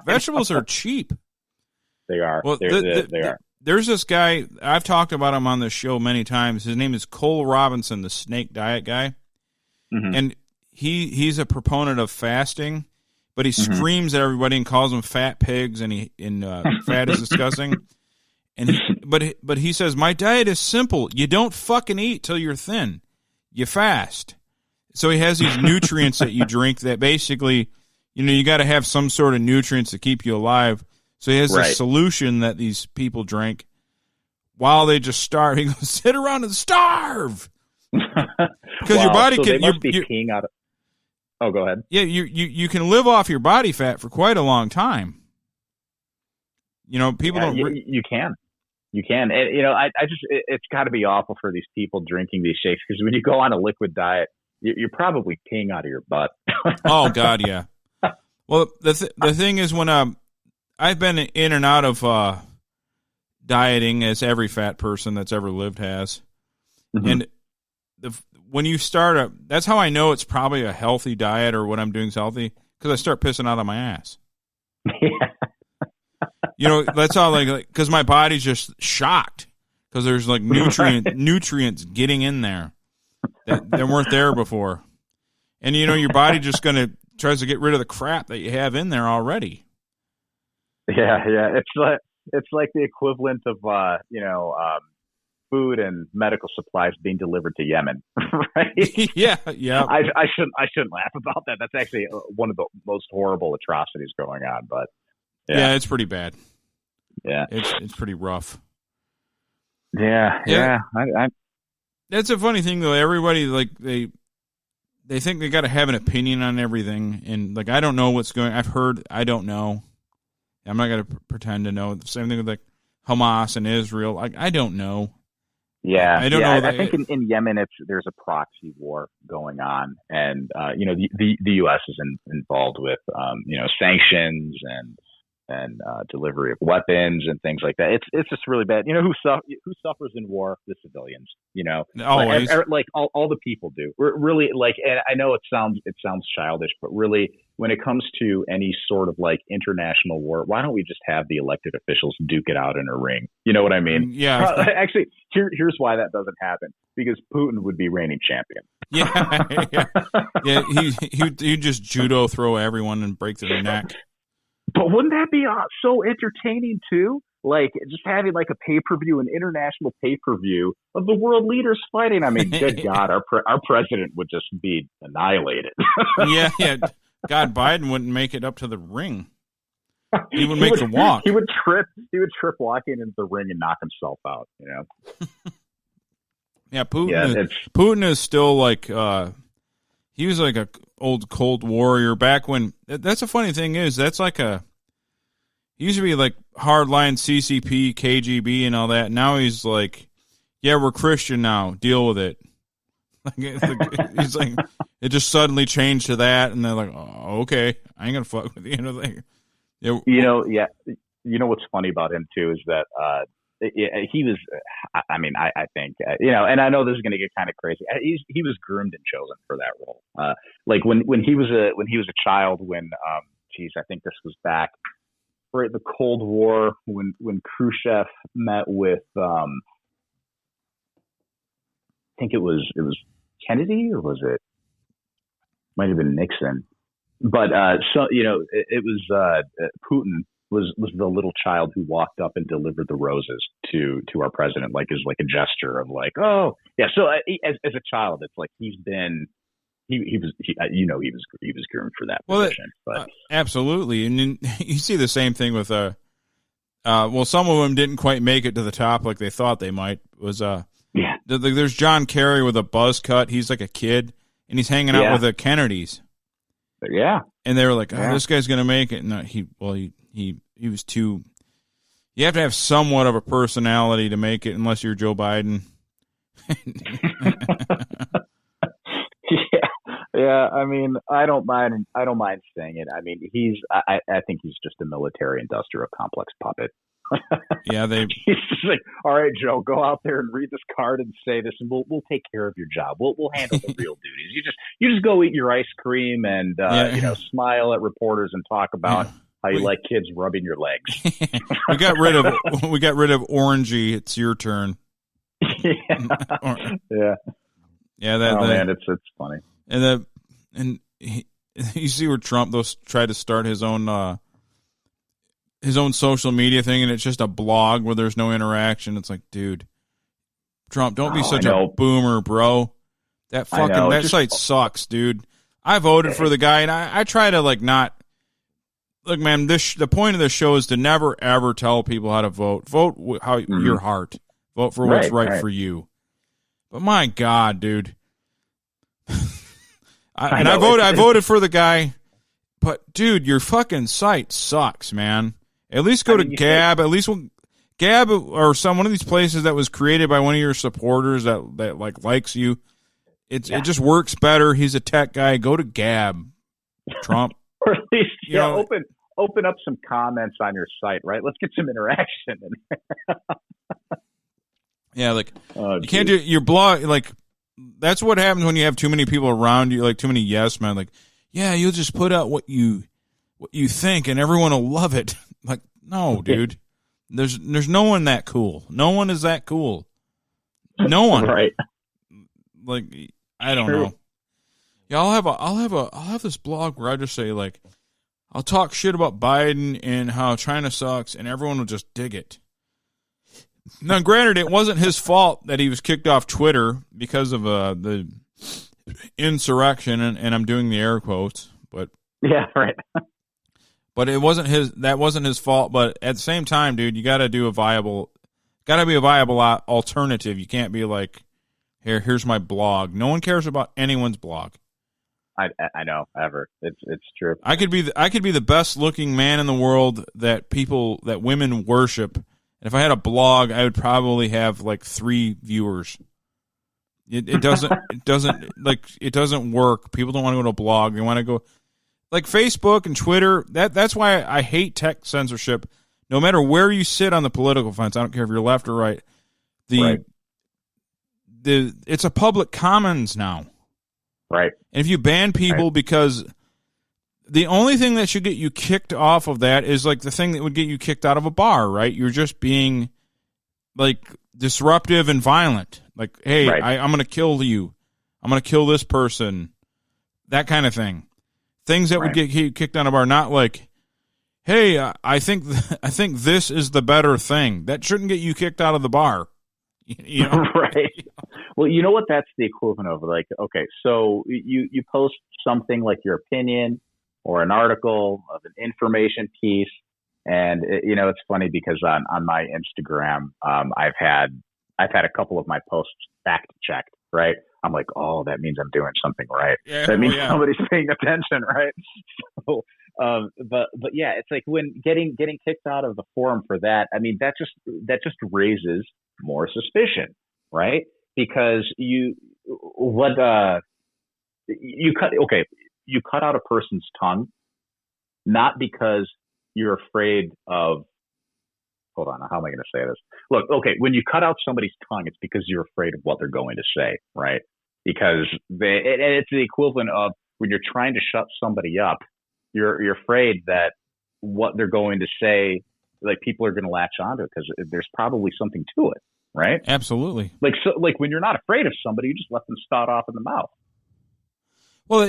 Vegetables are cheap. They are. Well, they are. There's this guy, I've talked about him on this show many times. His name is Cole Robinson, the snake diet guy. Mm-hmm. And he's a proponent of fasting, but he screams at everybody and calls them fat pigs, and fat is disgusting. And but he says, my diet is simple. You don't fucking eat till you're thin. You fast. So he has these nutrients that you drink that basically, you know, you got to have some sort of nutrients to keep you alive. So he has a solution that these people drink while they just starve. He goes, sit around and starve. Because your body can. They must be peeing out of. Oh, go ahead. Yeah, you can live off your body fat for quite a long time. You know, people don't. You can. And, you know, I just it's got to be awful for these people drinking these shakes, because when you go on a liquid diet, you're probably peeing out of your butt. Oh God, yeah. Well, the thing is, when I've been in and out of dieting, as every fat person that's ever lived has. Mm-hmm. And when you start that's how I know it's probably a healthy diet or what I'm doing is healthy, because I start pissing out of my ass. Yeah. You know, that's all, like because my body's just shocked because there's like nutrients getting in there that weren't there before. And, you know, your body just tries to get rid of the crap that you have in there already. Yeah. It's like the equivalent of food and medical supplies being delivered to Yemen, right? Yeah. I shouldn't laugh about that. That's actually one of the most horrible atrocities going on. But yeah, it's pretty bad. Yeah, it's pretty rough. Yeah. That's a funny thing though. Everybody, like, they think they got to have an opinion on everything, and like, I don't know what's going. I've heard. I don't know. I'm not going to pretend to know. The same thing with like Hamas and Israel. Like, I don't know. Yeah, I don't know. I think in Yemen, there's a proxy war going on, and the U.S. is involved with sanctions and delivery of weapons and things like that. It's just really bad. You know who suffers in war? The civilians. You know, always. Like all the people do. We're really, like, and I know it sounds childish, but really, when it comes to any sort of like international war, why don't we just have the elected officials duke it out in a ring? You know what I mean? Yeah. Actually, here's why that doesn't happen. Because Putin would be reigning champion. Yeah. He'd just judo throw everyone and break their neck. But wouldn't that be so entertaining too? Like, just having like a pay-per-view, an international pay-per-view of the world leaders fighting. I mean, good God, our president would just be annihilated. Yeah. God, Biden wouldn't make it up to the ring. He would make the walk. He would trip walking into the ring and knock himself out. You know. Yeah, Putin is still like he was like a old Cold Warrior back when. That's a funny thing is that's like he used to be like hardline CCP, KGB, and all that. Now he's like, yeah, we're Christian now. Deal with it. He's like, it just suddenly changed to that, and they're like, oh, okay, I ain't gonna fuck with you. You know what's funny about him too is that he was. I mean, I think and I know this is going to get kind of crazy. He was groomed and chosen for that role. Like when he was a child. I think this was back right the Cold War when Khrushchev met with. I think it was Kennedy, or was it? Might have been Nixon. But it was Putin. Was the little child who walked up and delivered the roses to our president, like as like a gesture of like, oh yeah. So as a child, it's like he was groomed for that position. But absolutely, and then you see the same thing with some of them didn't quite make it to the top like they thought they might. There's John Kerry with a buzz cut. He's like a kid and he's hanging out with the Kennedys. Yeah, and they were like, oh, this guy's gonna make it. No, he was too. You have to have somewhat of a personality to make it, unless you're Joe Biden. Yeah. I mean, I don't mind saying it. I mean, I think he's just a military-industrial complex puppet. Yeah, he's just like, all right, Joe, go out there and read this card and say this, and we'll take care of your job. We'll handle the real duties. You just go eat your ice cream and smile at reporters and talk about how you like kids rubbing your legs. we got rid of Orangey. It's your turn. Yeah. Man, it's funny. And you see where Trump tried to start his own social media thing, and it's just a blog where there's no interaction. It's like, dude, Trump, don't be such a boomer, bro. That site sucks, dude. I voted for the guy, and I try to not. Look, man, the point of this show is to never ever tell people how to vote. Vote your heart. Vote for what's right for you. But my God, dude. I voted for the guy, but dude, your fucking site sucks, man. At least go to Gab. At least Gab or one of these places that was created by one of your supporters that likes you. It just works better. He's a tech guy. Go to Gab, Trump. Or at least open up some comments on your site, right? Let's get some interaction. Yeah, you can't do your blog. That's what happens when you have too many people around you, too many yes men. You'll just put out what you think, and everyone will love it. No, dude. There's no one that cool. No one is that cool. No one. Right. I don't know. Yeah, I'll have this blog where I just say I'll talk shit about Biden and how China sucks, and everyone will just dig it. Now, granted, it wasn't his fault that he was kicked off Twitter because of the insurrection, and I'm doing the air quotes, but yeah, right. But that wasn't his fault. But at the same time, dude, you got to be a viable alternative. You can't be here's my blog. No one cares about anyone's blog. I know, ever. It's true. I could be the best looking man in the world that women worship. And if I had a blog, I would probably have 3 viewers. It doesn't work. People don't want to go to a blog. They want to go Facebook and Twitter. That's why I hate tech censorship. No matter where you sit on the political fence, I don't care if you're left or right. It's a public commons now. Right. And if you ban people because the only thing that should get you kicked off of that is the thing that would get you kicked out of a bar, right? You're just being disruptive and violent. Hey, right. I'm going to kill you. I'm going to kill this person. That kind of thing. Things that would get you kicked out of a bar, not hey, I think this is the better thing. That shouldn't get you kicked out of the bar. Right. Well, you know what that's the equivalent of? Okay, so you post something like your opinion or an article of an information piece, and it's funny because on my Instagram, I've had a couple of my posts fact checked. Right. I'm oh, that means I'm doing something right. Yeah, that means somebody's paying attention, right? So, but yeah, it's when getting kicked out of the forum for that. I mean, that just raises more suspicion, right? Because you cut out a person's tongue, not because you're afraid of. Hold on, how am I going to say this? Look, okay, when you cut out somebody's tongue, it's because you're afraid of what they're going to say, right? Because it's the equivalent of when you're trying to shut somebody up, you're afraid that what they're going to say, people are going to latch onto it because there's probably something to it, right? Absolutely. When you're not afraid of somebody, you just let them spout off in the mouth. Well,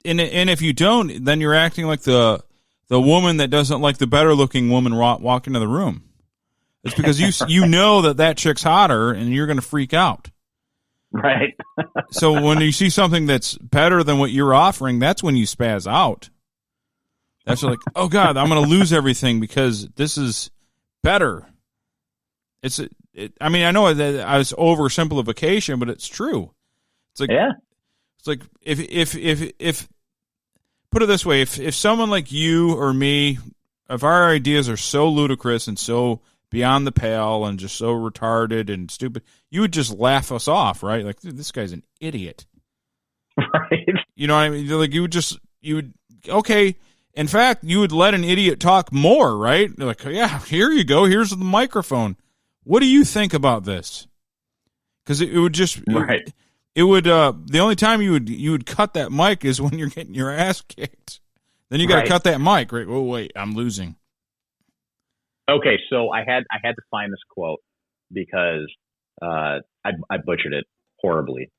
and if you don't, then you're acting like the woman that doesn't like the better looking woman walk into the room. It's because you know that chick's hotter and you're going to freak out. Right. So when you see something that's better than what you're offering, that's when you spaz out. That's oh God, I'm going to lose everything because this is better. I mean, I know that I was oversimplification, but it's true. It's It's if put it this way, if someone like you or me, if our ideas are so ludicrous and so beyond the pale and just so retarded and stupid, you would just laugh us off, right? Like, dude, this guy's an idiot. Right. You know what I mean? Like, okay. In fact, you would let an idiot talk more, right? You're like, yeah, here you go. Here's the microphone. What do you think about this? Because it would just, Right. It would, the only time you would cut that mic is when you're getting your ass kicked. Then you got to cut that mic, right? Oh, wait, I'm losing. Okay, so I had to find this quote because I butchered it horribly.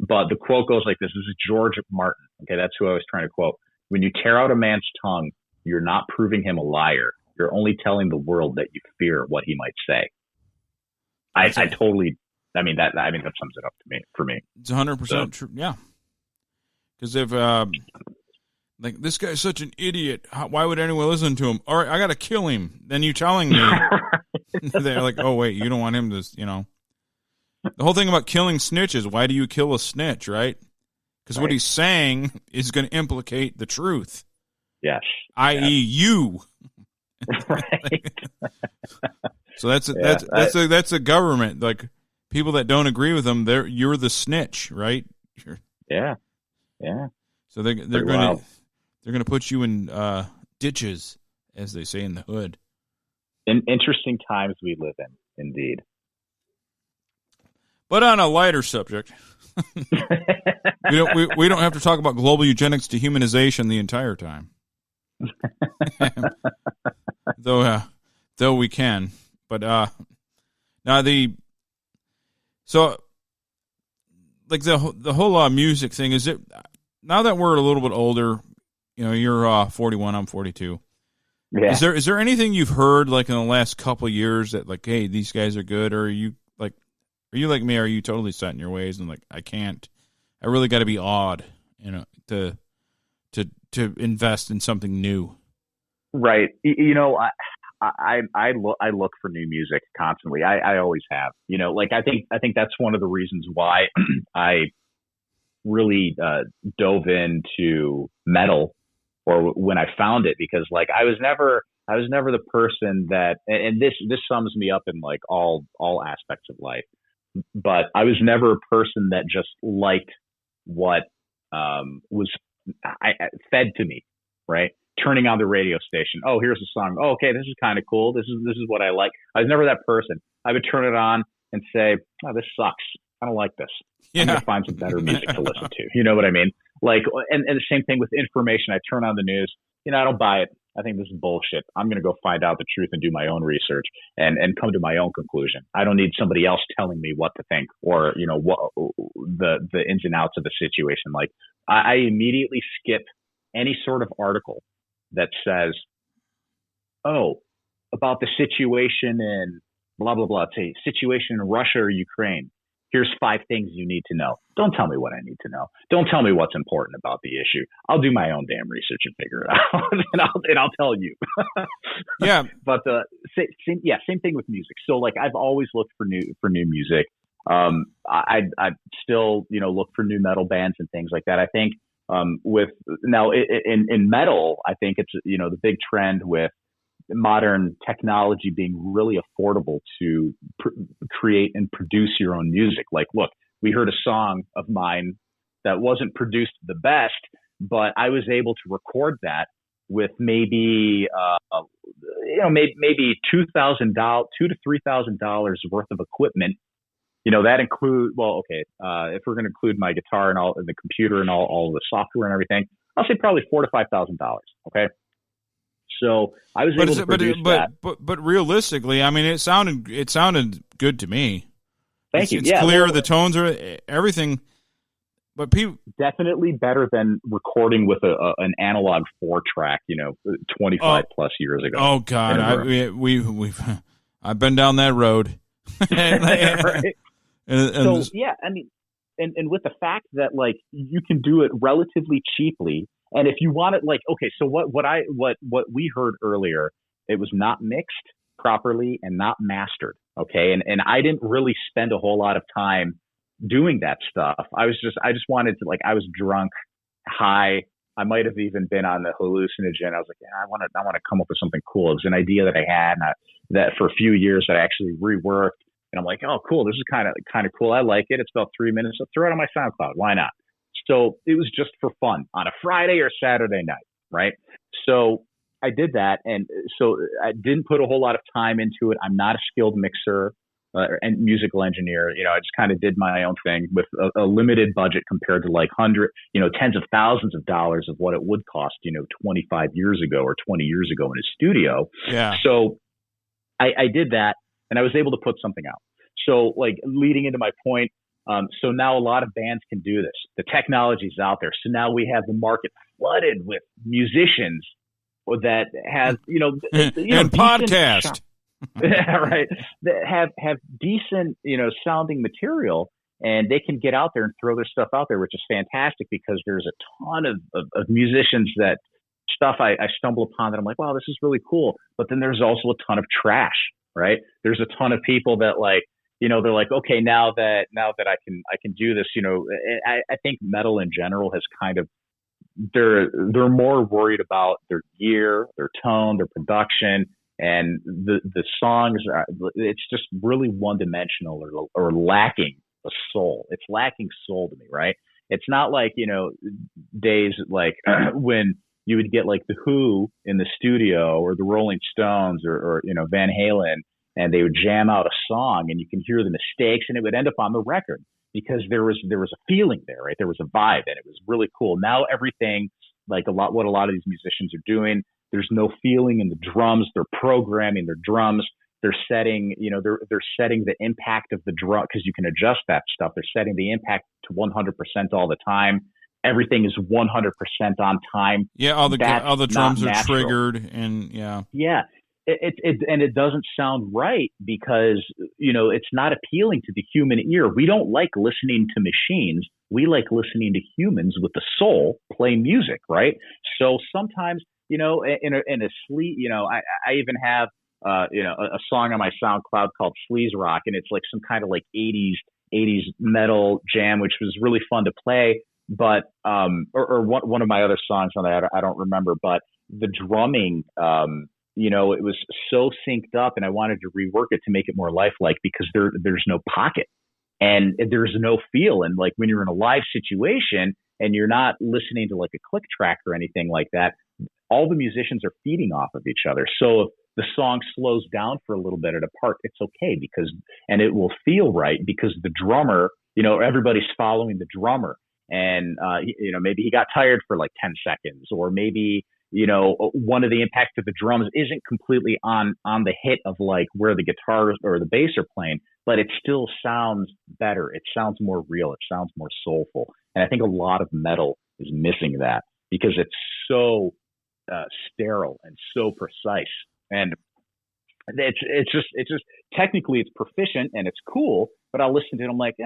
But the quote goes like this. This is George Martin. Okay, that's who I was trying to quote. When you tear out a man's tongue, you're not proving him a liar. You're only telling the world that you fear what he might say. I totally. I mean that sums it up for me. It's 100% true. Yeah. Because if like this guy's such an idiot, why would anyone listen to him? All right, I got to kill him. Then you telling me they're like, oh wait, you don't want him to, you know. The whole thing about killing snitches. Why do you kill a snitch, right? Because what he's saying is going to implicate the truth. Yes. I.e. you. Right. So that's a government. Like people that don't agree with them, you're the snitch, right? Yeah. So they're gonna put you in ditches, as they say in the hood. In interesting times we live in, indeed. But on a lighter subject, we don't have to talk about global eugenics dehumanization the entire time. Though we can. But now the whole music thing, is it now that we're a little bit older, you know, you're 41, I'm 42. Yeah. Is there anything you've heard like in the last couple of years that like, hey, these guys are good, or are you like me? Are you totally set in your ways and like, I really got to be odd, you know, to invest in something new? Right. You know, I look for new music constantly. I always have, you know, like, I think that's one of the reasons why I really dove into metal, or when I found it, because like, I was never the person that, and this sums me up in like all aspects of life. But I was never a person that just liked what was fed to me, right? Turning on the radio station. Oh, here's a song. Oh, okay, this is kind of cool. This is what I like. I was never that person. I would turn it on and say, oh, this sucks. I don't like this. Yeah. I'm going to find some better music to listen to. You know what I mean? Like, and the same thing with information. I turn on the news. You know, I don't buy it. I think this is bullshit. I'm going to go find out the truth and do my own research and come to my own conclusion. I don't need somebody else telling me what to think, or, you know, what the ins and outs of the situation. Like, I immediately skip any sort of article that says, oh, about the situation in blah, blah, blah. Say situation in Russia or Ukraine. Here's 5 things you need to know. Don't tell me what I need to know. Don't tell me what's important about the issue. I'll do my own damn research and figure it out, and I'll tell you. Yeah. But same thing with music. So like, I've always looked for new music. I still, you know, look for new metal bands and things like that. I think with now in metal, I think it's, you know, the big trend with modern technology being really affordable to create and produce your own music. Like, look, we heard a song of mine that wasn't produced the best, but I was able to record that with maybe maybe $2,000 to $3,000 worth of equipment. You know, that include, if we're going to include my guitar and all, and the computer and all the software and everything, I'll say probably $4,000 to $5,000. Okay. So I was able to produce that. But realistically, I mean, it sounded good to me. Thank you. It's clear. The tones are everything. But people definitely better than recording with an analog 4-track, you know, 25 plus years ago. Oh God, I've been down that road. Right. So yeah, I mean, and with the fact that like you can do it relatively cheaply. And if you want it, like, okay, so what we heard earlier, it was not mixed properly and not mastered. Okay. And I didn't really spend a whole lot of time doing that stuff. I just wanted to, like, I was drunk, high. I might have even been on the hallucinogen. I was like, yeah, I want to come up with something cool. It was an idea that I had, and that for a few years that I actually reworked. And I'm like, oh, cool. This is kind of cool. I like it. It's about 3 minutes. I'll throw it on my SoundCloud. Why not? So it was just for fun on a Friday or Saturday night, right? So I did that. And so I didn't put a whole lot of time into it. I'm not a skilled mixer and musical engineer. I just kind of did my own thing with a limited budget compared to like tens of thousands of dollars of what it would cost, 25 years ago or 20 years ago in a studio. Yeah. So I did that and I was able to put something out. So like leading into my point, so now a lot of bands can do this. The technology's out there. So now we have the market flooded with musicians that have, and podcast. Right. That have decent, sounding material, and they can get out there and throw their stuff out there, which is fantastic because there's a ton of musicians that stuff I stumble upon that I'm like, wow, this is really cool. But then there's also a ton of trash, right? There's a ton of people that like, they're like, okay, now that I can do this, I think metal in general has kind of, they're more worried about their gear, their tone, their production, and the songs it's just really one dimensional or lacking a soul. It's lacking soul to me, right? It's not like, days like when you would get like the Who in the studio or the Rolling Stones or Van Halen, and they would jam out a song and you can hear the mistakes and it would end up on the record because there was a feeling there, right? There was a vibe and it was really cool. Now everything, like what a lot of these musicians are doing, there's no feeling in the drums. They're programming their drums. They're setting, they're setting the impact of the drum because you can adjust that stuff. They're setting the impact to 100% all the time. Everything is 100% on time. Yeah, all the drums are natural. Triggered, and yeah. Yeah, it doesn't sound right because it's not appealing to the human ear. We don't like listening to machines. We like listening to humans with the soul play music, right? So sometimes in a sleep, I even have a song on my SoundCloud called Sleaze Rock, and it's like some kind of like 80s metal jam, which was really fun to play. But or one of my other songs on that I don't remember, but the drumming, it was so synced up, and I wanted to rework it to make it more lifelike because there's no pocket and there's no feel. And like when you're in a live situation and you're not listening to like a click track or anything like that, all the musicians are feeding off of each other. So if the song slows down for a little bit at a part, it's okay and it will feel right because the drummer, everybody's following the drummer. And, maybe he got tired for like 10 seconds, or maybe, one of the impacts of the drums isn't completely on the hit of like where the guitars or the bass are playing, but it still sounds better. It sounds more real. It sounds more soulful. And I think a lot of metal is missing that because it's so sterile and so precise. And it's just technically it's proficient and it's cool, but I'll listen to it. I'm like,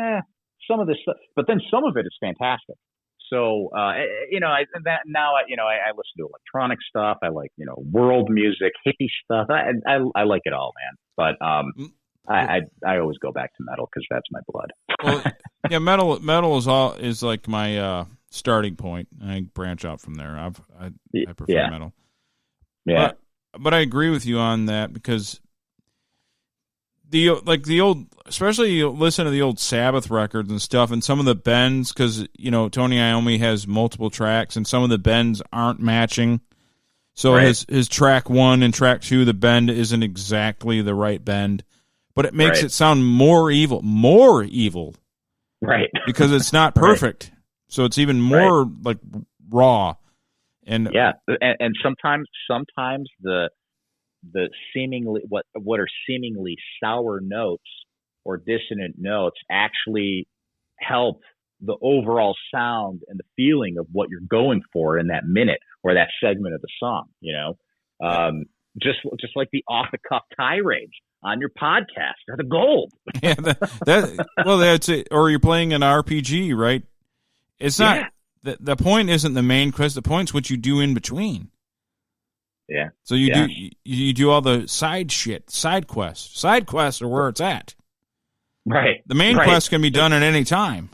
some of this stuff, but then some of it is fantastic. So, I listen to electronic stuff. I like, world music, hippie stuff. I like it all, man. But, I always go back to metal because that's my blood. Well, yeah, metal is like my starting point. I branch out from there. I prefer metal. Yeah. But I agree with you on that because the old, especially you listen to the old Sabbath records and stuff, and some of the bends, because Tony Iommi has multiple tracks, and some of the bends aren't matching. So right. his track 1 and track 2, the bend isn't exactly the right bend, but it makes it sound more evil, right? Because it's not perfect, so it's even more like raw. And yeah, and sometimes the seemingly what are seemingly sour notes or dissonant notes actually help the overall sound and the feeling of what you're going for in that minute or that segment of the song. Just like the off the cuff tirades on your podcast are the gold. Yeah, that's it. Or you're playing an RPG, right? It's not. Yeah. The point isn't the main quest. The point's what you do in between. Yeah. So you do all the side shit, side quests. Side quests are where it's at. Right. The main quest can be done at any time.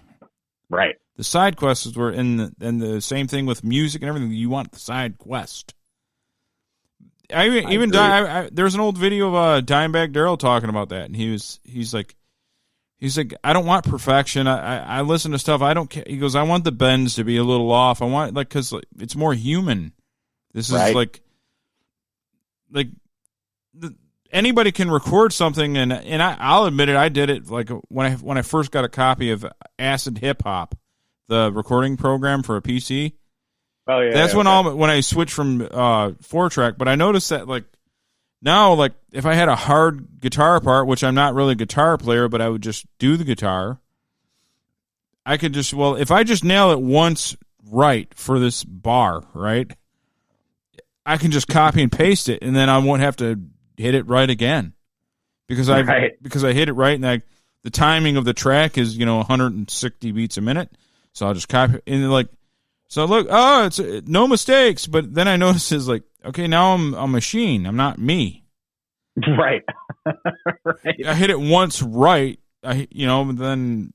Right. The side quests is where, and the same thing with music and everything. You want the side quest. there's an old video of Dimebag Darrell talking about that, and he's like, I don't want perfection. I listen to stuff. I don't care. He goes, I want the bends to be a little off. I want because it's more human. This is right. Anybody can record something, and I'll admit it. I did it like when I first got a copy of Acid Hip Hop, the recording program for a PC. Oh yeah, that's when I switched from 4-track. But I noticed that now, if I had a hard guitar part, which I'm not really a guitar player, but I would just do the guitar, I could just, if I just nail it once right for this bar, right, I can just copy and paste it, and then I won't have to hit it right again because I hit it right, and the timing of the track is 160 beats a minute, so I'll just copy and so look, it's no mistakes. But then I notice is okay, now I'm a machine. I'm not me. Right. Right. I hit it once right. Then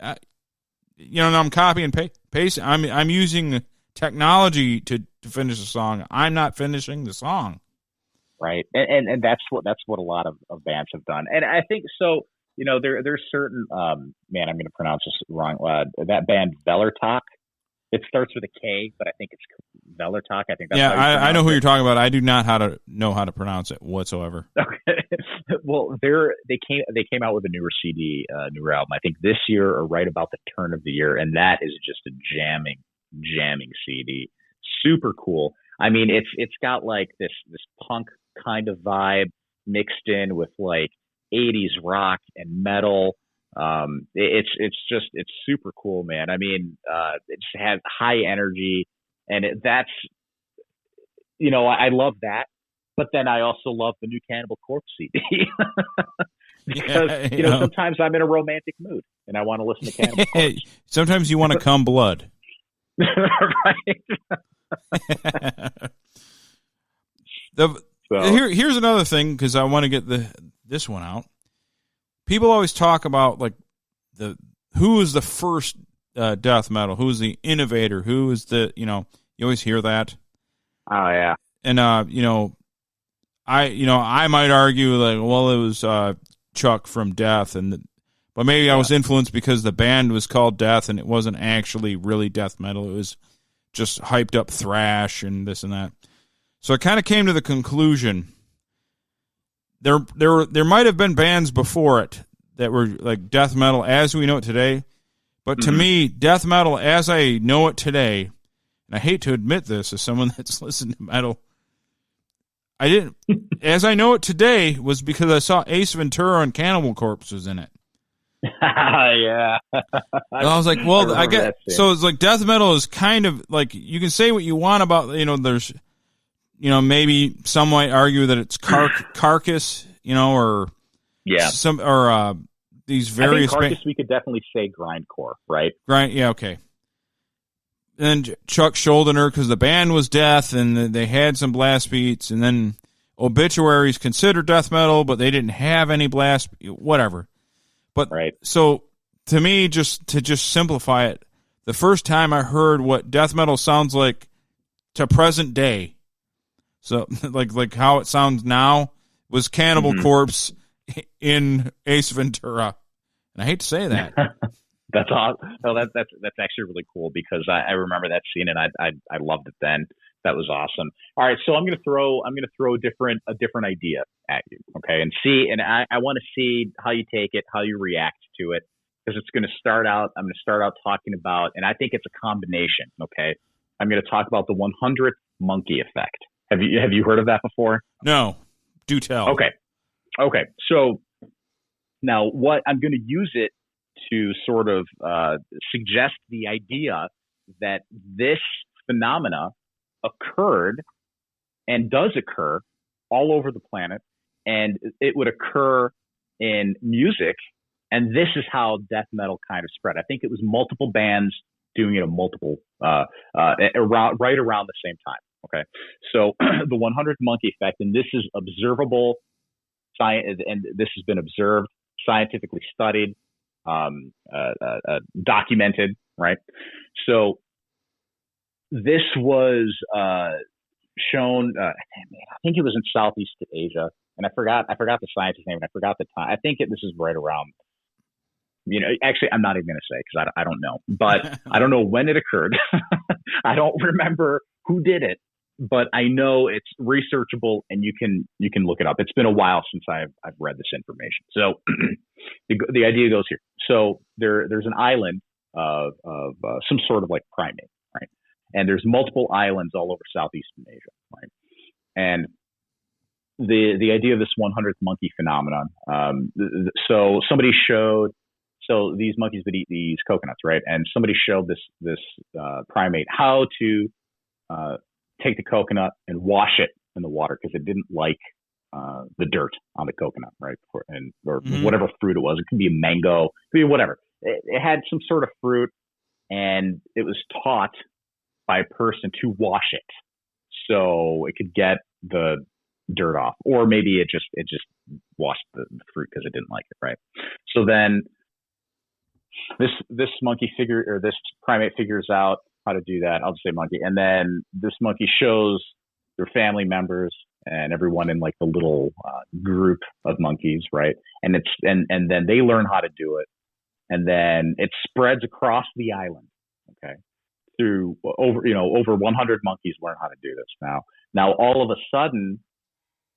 I'm copy and paste. I'm using technology to finish the song. I'm not finishing the song. Right. And that's what a lot of bands have done. And I think so. There's certain I'm going to pronounce this wrong. That band Velertok. It starts with a K, but I think it's Velertok. I think that's I know who you're talking about. I do not know how to pronounce it whatsoever. Okay. Well, they came out with a newer CD, newer album. I think this year or right about the turn of the year, and that is just a jamming CD. Super cool. I mean, it's got this punk kind of vibe mixed in with 80s rock and metal. It's super cool, man. I mean, it just has high energy, and I love that. But then I also love the new Cannibal Corpse CD because sometimes I'm in a romantic mood and I want to listen to Cannibal Corpse. Sometimes you want to cum blood. Right. Here's another thing, because I want to get this one out. People always talk about who is the first death metal, who is the innovator, who is the you always hear that. Oh yeah. And I might argue it was Chuck from Death, but maybe I was influenced because the band was called Death and it wasn't actually really death metal. It was just hyped up thrash and this and that. So I kind of came to the conclusion there might have been bands before it that were like death metal as we know it today, but to me, death metal as I know it today, and I hate to admit this as someone that's listened to metal, as I know it today was because I saw Ace Ventura and Cannibal Corpse was in it. Yeah. And I was like, well, I get so it's like death metal is kind of you can say what you want about there's maybe some might argue that it's Carcass, or some or these various. I think Carcass, we could definitely say grindcore, right? Yeah, okay. And Chuck Schuldiner, because the band was Death, and they had some blast beats, and then Obituaries considered death metal, but they didn't have any blast, whatever. But so to me, just to simplify it, the first time I heard what death metal sounds like to present day. So, like how it sounds now was Cannibal Corpse in Ace Ventura, and I hate to say that. That's awesome. No, that's actually really cool because I remember that scene and I loved it then. That was awesome. All right, so I'm gonna throw a different idea at you, okay, and see, and I want to see how you take it, how you react to it, because it's gonna start out. I'm gonna start out talking about, and I think it's a combination. Okay, I'm gonna talk about the 100th monkey effect. Have you heard of that before? No. Do tell. Okay. So now what I'm going to use it to sort of suggest the idea that this phenomena occurred and does occur all over the planet, and it would occur in music, and this is how death metal kind of spread. I think it was multiple bands doing it at multiple right around the same time. Okay, so the 100th monkey effect, and this is observable science, and this has been observed, scientifically studied, documented, right? So this was shown. I think it was in Southeast Asia, and I forgot the scientist's name, and I forgot the time. I think this is right around. Actually, I'm not even going to say because I don't know, but I don't know when it occurred. I don't remember who did it, but I know it's researchable and you can look it up. It's been a while since I've read this information. So the idea goes here. So there's an island of some sort of like primate, right? And there's multiple islands all over Southeastern Asia, right? And the idea of this 100th monkey phenomenon. So somebody showed. So these monkeys would eat these coconuts, right? And somebody showed this primate how to take the coconut and wash it in the water because it didn't like the dirt on the coconut, right? Or whatever fruit it was. It could be a mango, it could be whatever. It had some sort of fruit, and it was taught by a person to wash it so it could get the dirt off, or maybe it just washed the fruit because it didn't like it, right? So then this monkey or this primate figures out how to do that. I'll just say monkey. And then this monkey shows their family members and everyone in like the little group of monkeys, right? And and then they learn how to do it. And then it spreads across the island, okay? Through over 100 monkeys learn how to do this. Now all of a sudden,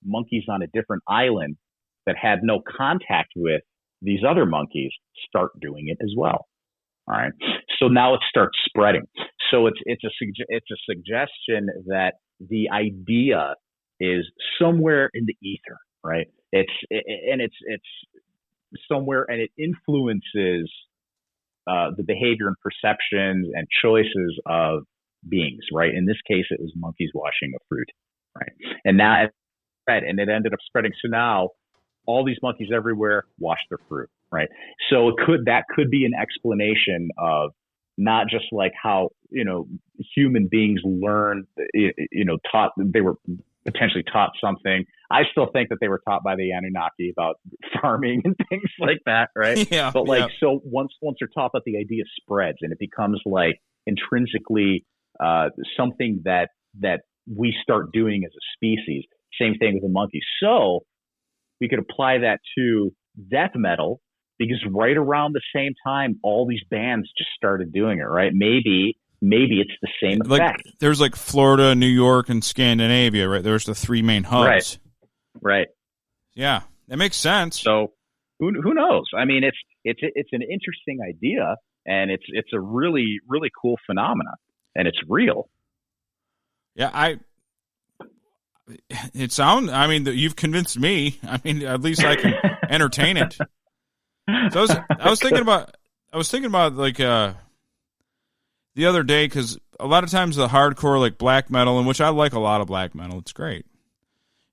monkeys on a different island that had no contact with these other monkeys start doing it as well. All right. So now it starts spreading. So it's a suggestion that the idea is somewhere in the ether, right? It's somewhere, and it influences the behavior and perceptions and choices of beings, right? In this case, it was monkeys washing a fruit, right? And now it spread, and it ended up spreading. So now all these monkeys everywhere wash their fruit, right? So that could be an explanation of not just like how, human beings learn, taught, they were potentially taught something. I still think that they were taught by the Anunnaki about farming and things like that, right? Yeah. But so once they're taught that, the idea spreads and it becomes like intrinsically something that we start doing as a species. Same thing with the monkey. So we could apply that to death metal, because right around the same time, all these bands just started doing it, right? Maybe it's the same effect. Like, there's like Florida, New York, and Scandinavia, right? There's the three main hubs. Right. Yeah, that makes sense. So who knows? I mean, it's an interesting idea, and it's a really, really cool phenomenon, and it's real. Yeah, you've convinced me. I mean, at least I can entertain it. So I was thinking about like the other day, because a lot of times the hardcore like black metal, in which I like a lot of black metal, it's great.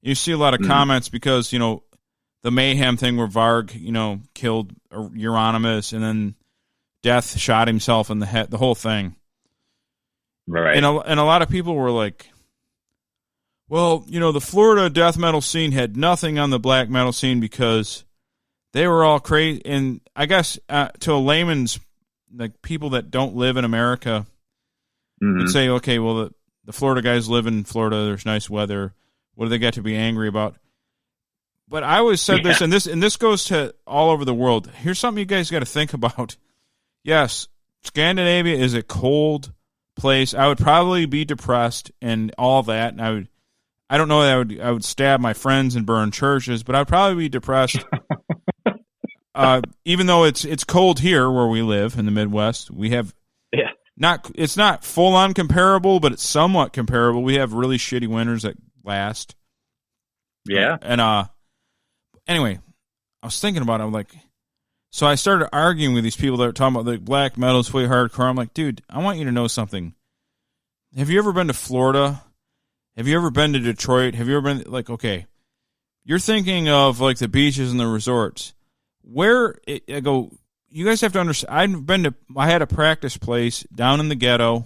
You see a lot of comments because the Mayhem thing where Varg killed Euronymous, and then Death shot himself in the head, the whole thing. Right. And a lot of people were like, well, the Florida death metal scene had nothing on the black metal scene because they were all crazy. And I guess to a layman's, like people that don't live in America, would say, okay, well, the Florida guys live in Florida. There's nice weather. What do they got to be angry about? But I always said this, and this goes to all over the world. Here's something you guys got to think about. Yes, Scandinavia is a cold place. I would probably be depressed and all that, and I don't know that I would stab my friends and burn churches, but I'd probably be depressed. Even though it's cold here where we live in the Midwest, we have it's not full on comparable, but it's somewhat comparable. We have really shitty winters that last. Yeah. And anyway, I was thinking about it. I'm like, so I started arguing with these people that were talking about like black metal is way hardcore. I'm like, dude, I want you to know something. Have you ever been to Florida? Have you ever been to Detroit? Have you ever been, like, okay, you're thinking of like the beaches and the resorts. I go, you guys have to understand, I had a practice place down in the ghetto,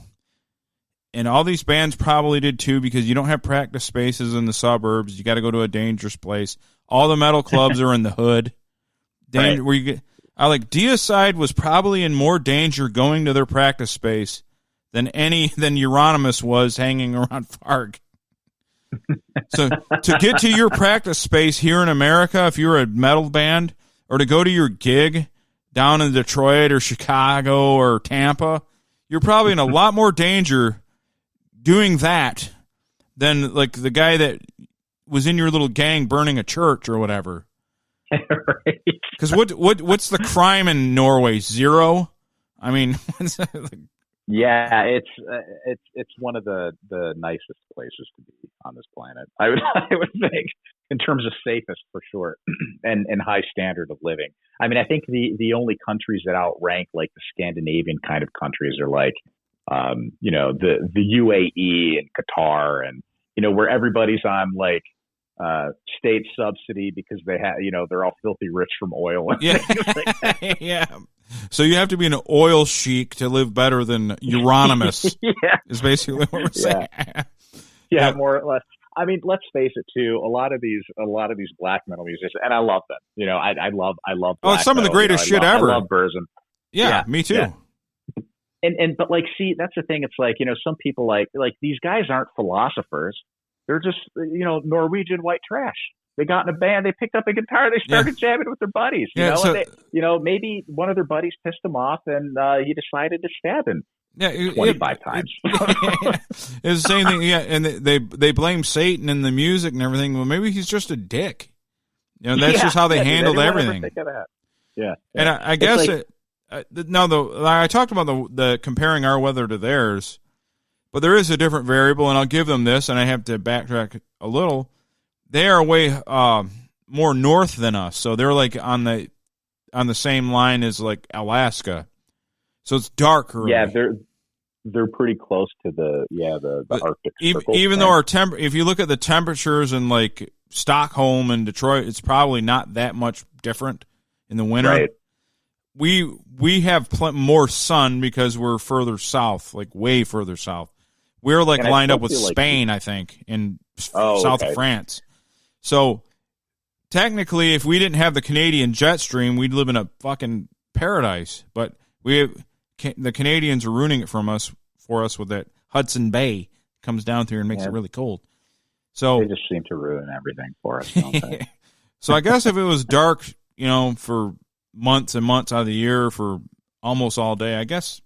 and all these bands probably did too, because you don't have practice spaces in the suburbs. You got to go to a dangerous place. All the metal clubs are in the hood. Right. Where Deicide was probably in more danger going to their practice space than Euronymous was hanging around Farg. So to get to your practice space here in America, if you're a metal band, or to go to your gig down in Detroit or Chicago or Tampa, you're probably in a lot more danger doing that than like the guy that was in your little gang burning a church or whatever. Because what's the crime in Norway? Zero. I mean, yeah, it's one of the nicest places to be on this planet. I would think in terms of safest for sure, and high standard of living. I mean, I think the only countries that outrank like the Scandinavian kind of countries are like, the UAE and Qatar, and where everybody's on like state subsidy because they have they're all filthy rich from oil. And yeah, like that. Yeah. So you have to be an oil sheik to live better than Euronymous. Yeah, is basically what we're saying. Yeah, more or less. I mean, let's face it too. A lot of these black metal musicians, and I love them. I love. Oh, it's some of the greatest shit ever. I love Burzum. Yeah, me too. Yeah. But like, see, that's the thing. It's like, some people like these guys aren't philosophers. They're just, Norwegian white trash. They got in a band, they picked up a guitar, they started jamming with their buddies, and they, maybe one of their buddies pissed him off and he decided to stab him 25 times. It's the same thing. Yeah. And they blame Satan and the music and everything. Well, maybe he's just a dick. That's just how they handled everything. Yeah. And I guess I talked about the comparing our weather to theirs, but there is a different variable, and I'll give them this, and I have to backtrack a little. They are way more north than us, so they're like on the same line as like Alaska, so it's darker. Yeah, they're pretty close to the Arctic Circle. Even though if you look at the temperatures in like Stockholm and Detroit, it's probably not that much different in the winter. Right. We have more sun because we're further south, like way further south. We're like lined up with Spain, I think, in south of France. So technically, if we didn't have the Canadian jet stream, we'd live in a fucking paradise. But the Canadians are ruining it for us with that Hudson Bay comes down through and makes it really cold. So they just seem to ruin everything for us, don't they? So I guess if it was dark, for months and months out of the year for almost all day, I guess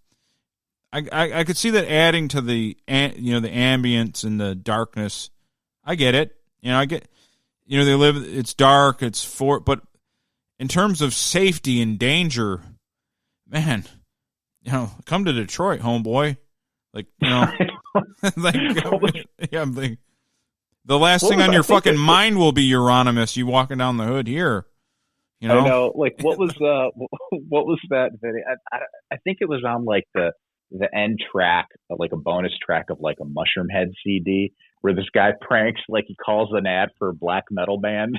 I could see that adding to the the ambience and the darkness. I get it. I get they live. It's dark. But in terms of safety and danger, man, come to Detroit, homeboy. Like the last thing on your fucking mind will be Euronymous. You walking down the hood here. I know. Like, what was that video? I think it was on like the end track, like a bonus track of like a Mushroomhead CD, where this guy pranks, like he calls an ad for a black metal band.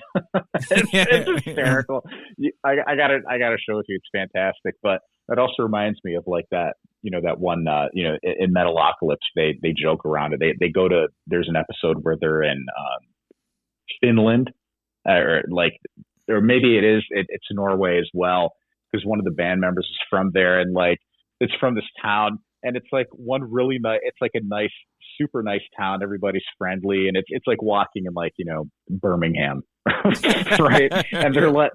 It's hysterical. I gotta show it to you. It's fantastic. But it also reminds me of like that, that one, in Metalocalypse, they joke around it. They go to, there's an episode where they're in Finland, or maybe it's Norway as well, because one of the band members is from there, and like it's from this town, and it's like one really nice, it's like a nice, super nice town. Everybody's friendly, and it's like walking in like Birmingham, right? And they're like,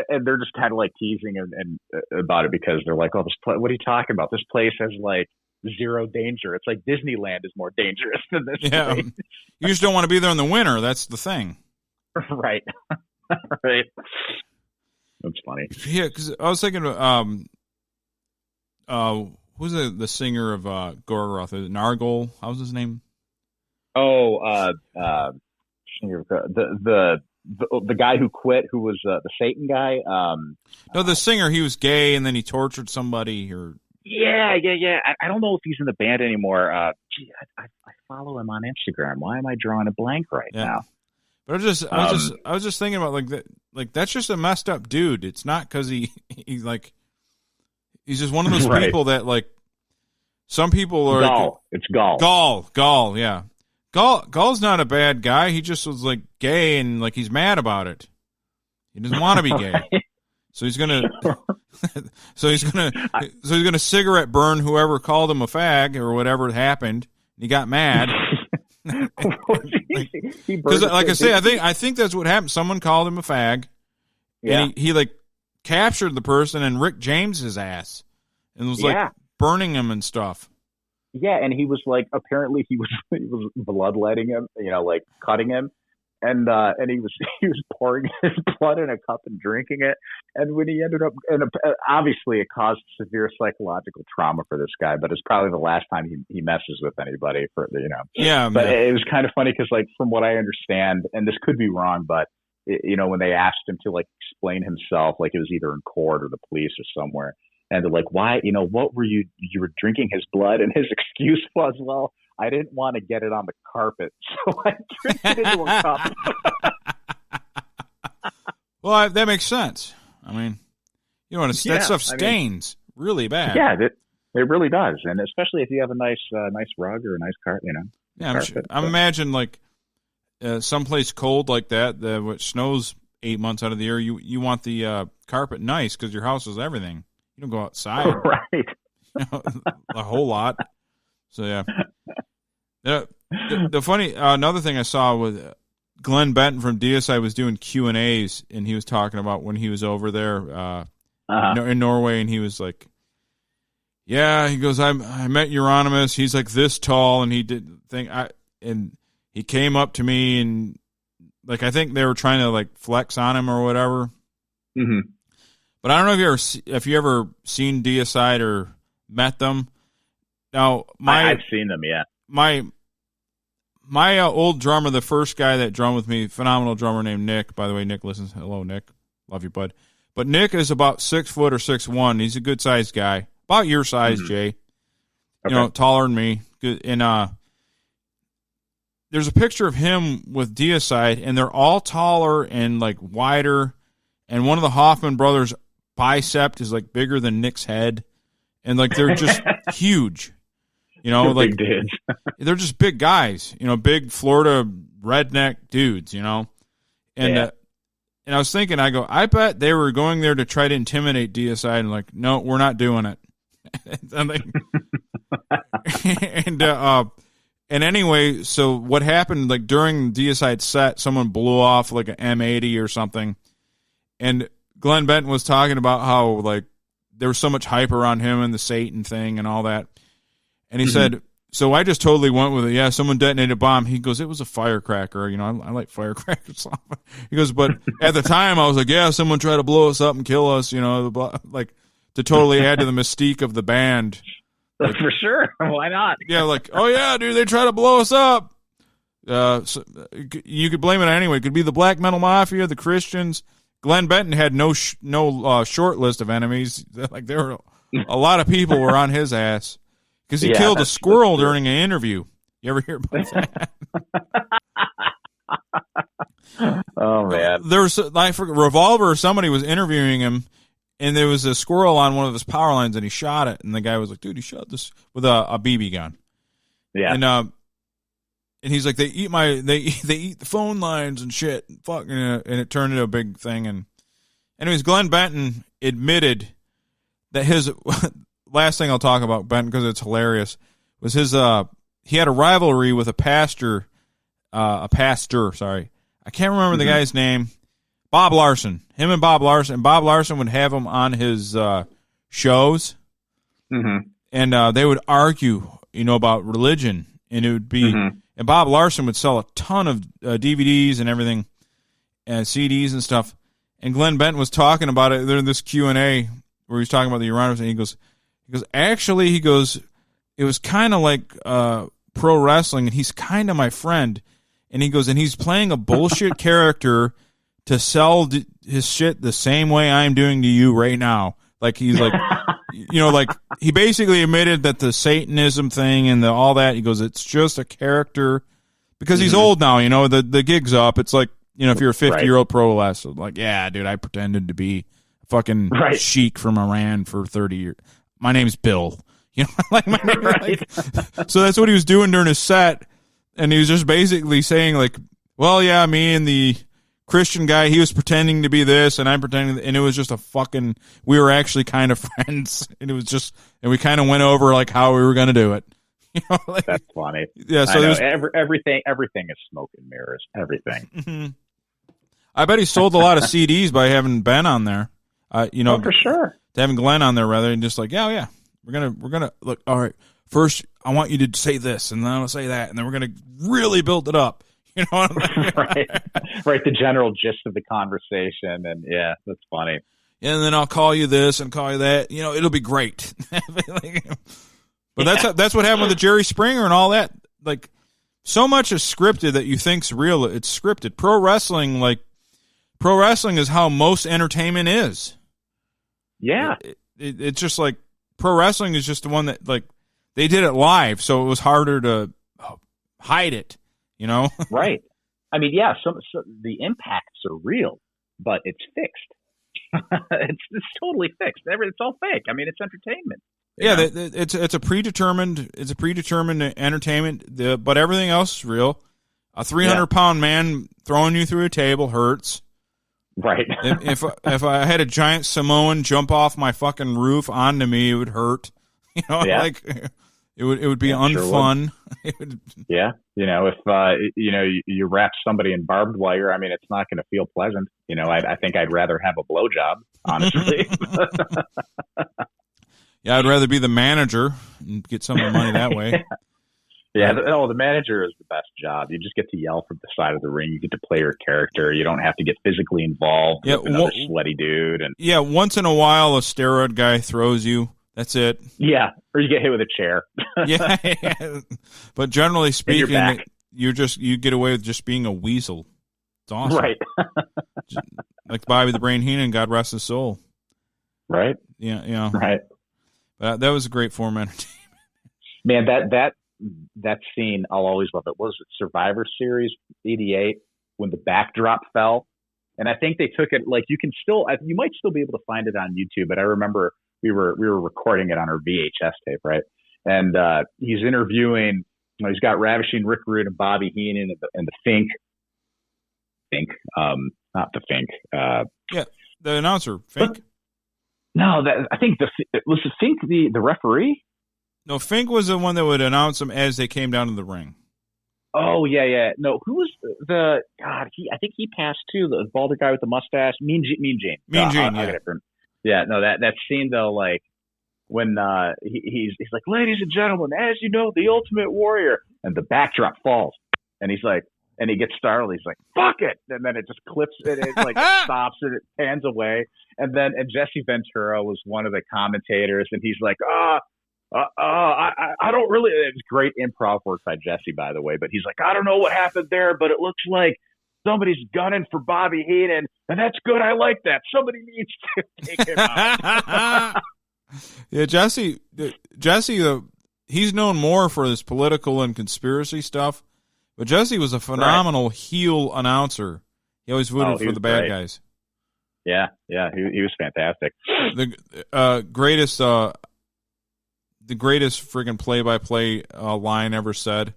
and they're just kind of like teasing and about it, because they're like, oh, what are you talking about? This place has like zero danger. It's like Disneyland is more dangerous than this place. You just don't want to be there in the winter. That's the thing, right? Right. That's funny. Yeah, because I was thinking, who's the singer of Gorgoroth? Is it Nargol? How's his name? Oh, singer, the guy who quit, who was the Satan guy. No, the singer. He was gay, and then he tortured somebody. Or yeah. I don't know if he's in the band anymore. I follow him on Instagram. Why am I drawing a blank right now? But I was just thinking about like that. Like, that's just a messed up dude. It's not because he's just one of those people that like some people are. Gaul. It's Gaul. Gaul. Yeah. Gaul's not a bad guy. He just was like gay, and like he's mad about it. He doesn't want to be gay, so he's gonna cigarette burn whoever called him a fag or whatever happened. He got mad. Because, like I say, I think that's what happened. Someone called him a fag, and he like captured the person and Rick James his ass, and was like burning him and stuff. Yeah, and he was like, apparently he was bloodletting him, like cutting him, and he was pouring his blood in a cup and drinking it, and when he ended up, and obviously it caused severe psychological trauma for this guy, but it's probably the last time he messes with anybody Yeah, but it was kind of funny because, like, from what I understand, and this could be wrong, but when they asked him to like explain himself, like it was either in court or the police or somewhere. And they're like, why, what were you were drinking his blood? And his excuse was, well, I didn't want to get it on the carpet, so I drank it into a cup. Well, that makes sense. I mean, that stuff stains really bad. Yeah, it really does. And especially if you have a nice rug or a nice carpet, Yeah, carpet, I'm imagining like someplace cold like that, which snows 8 months out of the year, you want the carpet nice because your house is everything. You don't go outside, right? A whole lot. So yeah. The funny another thing I saw with Glenn Benton from DSI was doing Q&As, and he was talking about when he was over there in Norway, and he was like, "Yeah," he goes, "I met Euronymous. He's like this tall, and he did think and he came up to me and like I think they were trying to like flex on him or whatever." Mm-hmm. But I don't know if you ever seen Deicide or met them. Now, I've seen them, yeah. My old drummer, the first guy that drummed with me, phenomenal drummer named Nick. By the way, Nick listens. Hello, Nick. Love you, bud. But Nick is about 6 foot or 6'1". He's a good sized guy, about your size, Jay. Okay. Taller than me. Good. And there's a picture of him with Deicide, and they're all taller and like wider. And one of the Hoffman brothers' bicep is like bigger than Nick's head, and like they're just huge. Like big dudes. They're just big guys. Big Florida redneck dudes. And and I was thinking, I go, I bet they were going there to try to intimidate Deicide, and like, no, we're not doing it. And anyway, so what happened? Like during Deicide's set, someone blew off like an M80 or something. And Glenn Benton was talking about how, like, there was so much hype around him and the Satan thing and all that. And he said, so I just totally went with it. Yeah, someone detonated a bomb. He goes, it was a firecracker. I like firecrackers. He goes, but at the time I was like, yeah, someone tried to blow us up and kill us, like to totally add to the mystique of the band. Like, for sure. Why not? Yeah, like, oh, yeah, dude, they tried to blow us up. So you could blame it anyway. It could be the black metal mafia, the Christians. Glenn Benton had no short list of enemies. Like there were a lot of people were on his ass because he killed a squirrel during an interview. You ever hear about that? Oh man, there was Revolver or somebody was interviewing him, and there was a squirrel on one of his power lines, and he shot it, and the guy was like, "Dude, he shot this with a BB gun." Yeah, and he's like, they eat the phone lines and shit. Fuck, and it turned into a big thing. And anyways, Glenn Benton admitted that his last thing I'll talk about Benton because it's hilarious was his he had a rivalry with a pastor. Sorry, I can't remember the guy's name. Bob Larson. Him and Bob Larson. And Bob Larson would have him on his shows, and they would argue, about religion, and it would be. And Bob Larson would sell a ton of DVDs and everything, and CDs and stuff. And Glenn Benton was talking about it during this Q&A where he was talking about the Uranus, and he goes, actually, it was kind of like pro wrestling, and he's kind of my friend. And he goes, and he's playing a bullshit character to sell his shit the same way I'm doing to you right now. Like he's like, like he basically admitted that the Satanism thing and all that, he goes, it's just a character because he's old now, the gig's up. It's like, if you're a 50-year-old pro wrestler, like, yeah, dude, I pretended to be a fucking sheik from Iran for 30 years. My name's Bill, like my name, so that's what he was doing during his set. And he was just basically saying like, well, yeah, me and the Christian guy, he was pretending to be this, and I'm pretending, and it was just we were actually kind of friends, and it was just, and we kind of went over like how we were going to do it. Like, that's funny. Yeah, so everything is smoke and mirrors. Everything. Mm-hmm. I bet he sold a lot of CDs by having Ben on there. For sure. Having Glenn on there rather than just like, yeah, we're gonna look. All right, first I want you to say this, and then I'll say that, and then we're gonna really build it up. You know what I mean? right. The general gist of the conversation, and yeah, that's funny. And then I'll call you this and call you that. It'll be great. But that's what happened with the Jerry Springer and all that. Like, so much is scripted that you think's real. It's scripted. Pro wrestling is how most entertainment is. Yeah. It's just like pro wrestling is just the one that, like, they did it live, so it was harder to hide it, Right. I mean, yeah, so the impacts are real, but it's fixed. it's totally fixed. It's all fake. I mean, it's entertainment. Yeah, it's a predetermined entertainment, but everything else is real. A 300-pound man throwing you through a table hurts. Right. if I had a giant Samoan jump off my fucking roof onto me, it would hurt. Like it would be unfun. Sure would. Yeah, if you wrap somebody in barbed wire, I mean, it's not going to feel pleasant. I think I'd rather have a blowjob, honestly. Yeah, I'd rather be the manager and get some of the money that way. Yeah, the manager is the best job. You just get to yell from the side of the ring. You get to play your character. You don't have to get physically involed with another sweaty dude. And yeah, once in a while, a steroid guy throws you. That's it. Yeah, or you get hit with a chair. yeah, but generally speaking, you get away with just being a weasel. It's awesome, right? Like Bobby the Brain Heenan, God rest his soul. Right. Yeah. Right. That was a great form of entertainment. Man, that scene, I'll always love it. What was it, Survivor Series 88, when the backdrop fell? And I think they took it, like, you might still be able to find it on YouTube, but I remember we were recording it on our VHS tape, right? And he's interviewing, he's got Ravishing Rick Rude and Bobby Heenan and the Fink, not the Fink. Yeah, the announcer, Fink. No, I think was the Fink the referee? No, Fink was the one that would announce them as they came down to the ring. Oh yeah. No, who was the God? I think he passed too. The balder guy with the mustache, Mean Gene. Yeah. No, that scene though, like when he's like, ladies and gentlemen, as you know, the Ultimate Warrior, and the backdrop falls, and he's like. And he gets startled. He's like, "Fuck it!" And then it just clips it. It like stops and it pans away. And Jesse Ventura was one of the commentators, and he's like, I don't really." It's great improv work by Jesse, by the way. But he's like, "I don't know what happened there, but it looks like somebody's gunning for Bobby Heenan, and that's good. I like that. Somebody needs to take him out." Yeah, Jesse, he's known more for his political and conspiracy stuff. But Jesse was a phenomenal heel announcer. He always voted for the bad guys. Yeah, he was fantastic. The greatest friggin' play-by-play line ever said.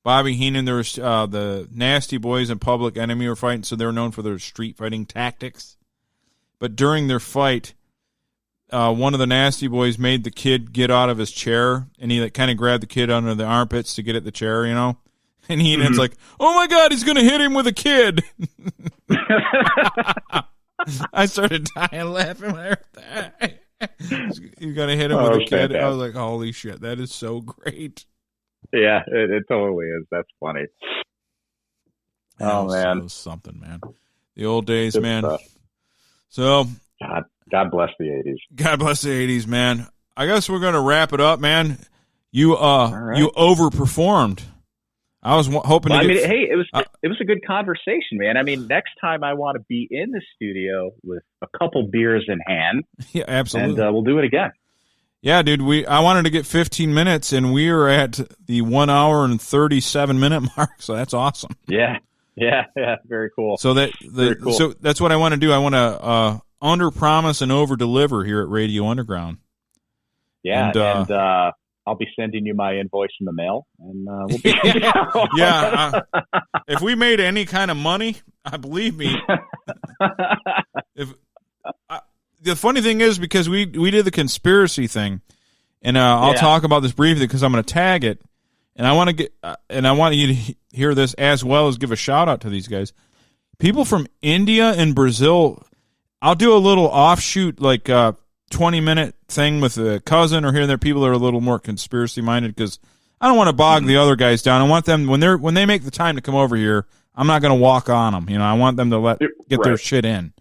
Bobby Heenan, there was the Nasty Boys and Public Enemy were fighting, so they were known for their street fighting tactics. But during their fight, one of the Nasty Boys made the kid get out of his chair, and he kind of grabbed the kid under the armpits to get at the chair, And Heenan's like, "Oh my God, he's going to hit him with a kid." I started dying laughing when I heard that. He's going to hit him with a kid. Fantastic. I was like, holy shit, that is so great. Yeah, it totally is. That's funny. Man. That was something, man. The old days, Good man. Stuff. So, God bless the 80s. God bless the 80s, man. I guess we're going to wrap it up, man. You overperformed. I was hoping to hey, it was a good conversation, man. I mean, next time I want to be in the studio with a couple beers in hand. Yeah, absolutely. And we'll do it again. Yeah, dude, I wanted to get 15 minutes, and we are at the 1 hour and 37-minute mark, so that's awesome. Yeah, very cool. So so that's what I want to do. I want to under-promise and over-deliver here at Radio Underground. Yeah, and I'll be sending you my invoice in the mail, and we'll be if we made any kind of money, believe me. The funny thing is, because we did the conspiracy thing, and I'll talk about this briefly because I'm going to tag it. and I want you to hear this as well as give a shout out to these guys. People from India and Brazil. I'll do a little offshoot, like 20-minute thing with a cousin or here and there. People that are a little more conspiracy minded, because I don't want to bog the other guys down. I want them when they make the time to come over here. I'm not going to walk on them. You know, I want them to get their shit in.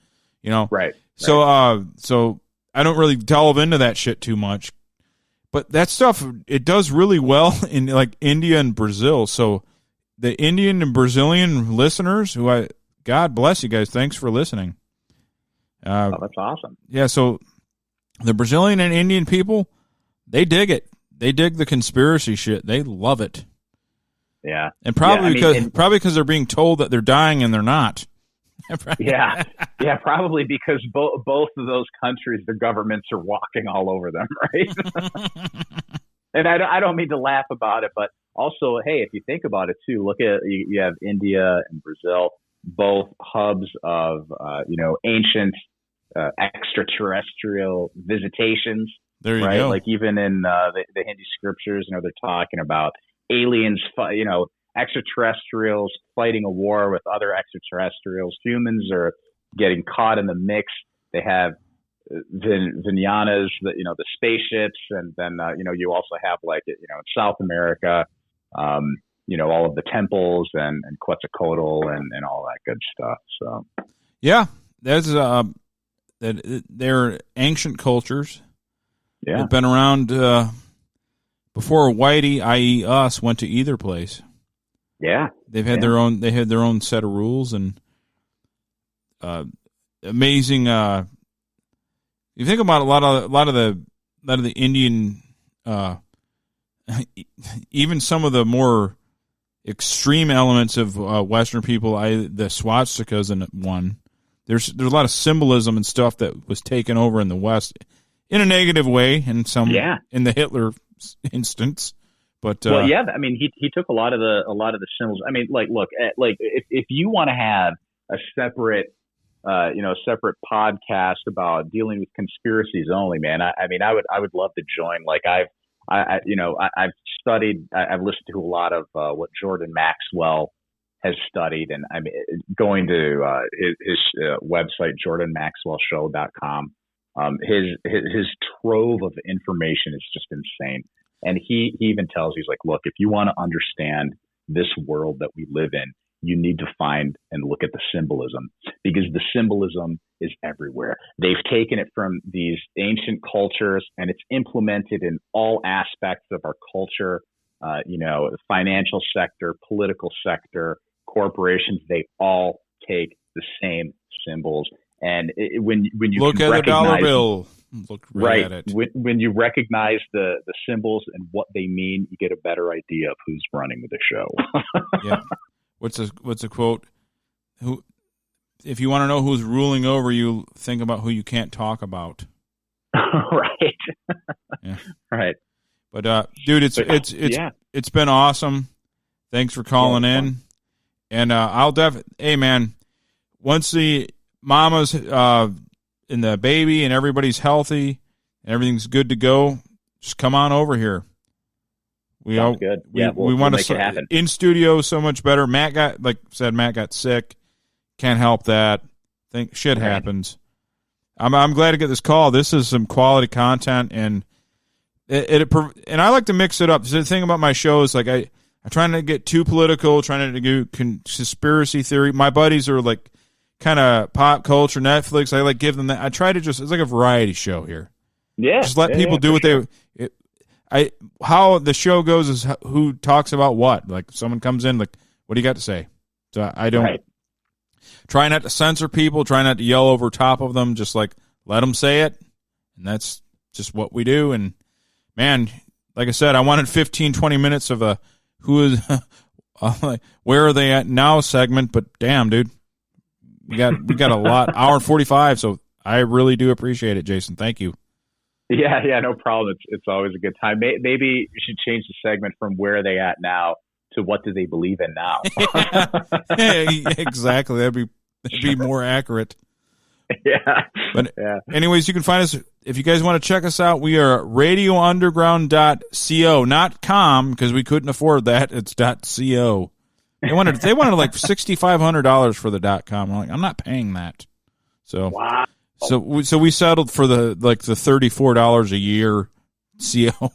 You know, right. So, so I don't really delve into that shit too much, but that stuff, it does really well in like India and Brazil. So the Indian and Brazilian listeners, God bless you guys. Thanks for listening. That's awesome. Yeah. So the Brazilian and Indian people, they dig it. They dig the conspiracy shit. They love it. Yeah. And probably because they're being told that they're dying and they're not. Yeah, probably because both of those countries, their governments are walking all over them, right? And I don't mean to laugh about it, but also, hey, if you think about it too, look at you have India and Brazil, both hubs of ancient extraterrestrial visitations. There you right? go. Like even in the Hindu scriptures, they're talking about aliens, extraterrestrials fighting a war with other extraterrestrials. Humans are getting caught in the mix. They have Vinyanas, the spaceships, and then you also have in South America, all of the temples and Quetzalcoatl and all that good stuff. So yeah, there's they're ancient cultures. Yeah, they've been around before Whitey, i.e., us, went to either place. Yeah, they've had their own. They had their own set of rules and amazing. You think about a lot of the Indian, even some of the more extreme elements of Western people. The swastikas in one. There's a lot of symbolism and stuff that was taken over in the West in a negative way, and some in the Hitler instance. But I mean, he took a lot of the symbols. I mean, look, if you want to have a separate separate podcast about dealing with conspiracies only, man, I would love to join. Like I've studied, I've listened to a lot of what Jordan Maxwell has studied, and I mean, going to his website, jordanmaxwellshow.com. His trove of information is just insane. And he even tells, he's like, look, if you want to understand this world that we live in, you need to find and look at the symbolism, because the symbolism is everywhere. They've taken it from these ancient cultures and it's implemented in all aspects of our culture, the financial sector, political sector, corporations, they all take the same symbols. And when you look at the dollar bill, look right at it. When you recognize the symbols and what they mean, you get a better idea of who's running the show. Yeah. What's a quote? If you want to know who's ruling over you, think about who you can't talk about. Right. Yeah. Right. But dude, it's been awesome. Thanks for calling in. And I'll hey man, once the mama's and the baby and everybody's healthy and everything's good to go, just come on over here. We want to make it happen. In studio so much better. Matt got sick. Can't help that. Shit happens. I'm glad to get this call. This is some quality content, and and I like to mix it up. The thing about my show is like I try not to get too political, trying to do conspiracy theory. My buddies are like kind of pop culture, Netflix. I like give them that. I try to it's like a variety show here. Yeah, just let people do what they. How the show goes is who talks about what. Like someone comes in, like, what do you got to say? So I don't try not to censor people, try not to yell over top of them. Just like let them say it, and that's just what we do. And man, like I said, I wanted 15, 20 minutes of a who is where are they at now segment, but damn, dude. We got a lot, hour and 45, so I really do appreciate it, Jason. Thank you. Yeah, no problem. It's always a good time. Maybe you should change the segment from where are they at now to what do they believe in now. Yeah, exactly. That'd be more accurate. Yeah. But anyways, you can find us if you guys want to check us out, we are radiounderground.co, not com, because we couldn't afford that. It's .co. They wanted like $6,500 for the .com. I'm like, I'm not paying that. So Wow. so we settled for the $34 a year CO.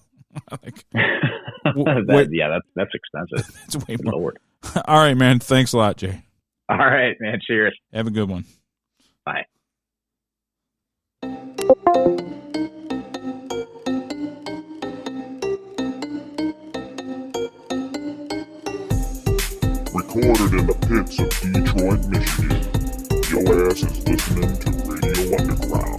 Like, that's expensive. it's way more. Lord. All right, man. Thanks a lot, Jay. All right, man. Cheers. Have a good one. Bye. Recorded in the pits of Detroit, Michigan. Your ass is listening to Radio Underground.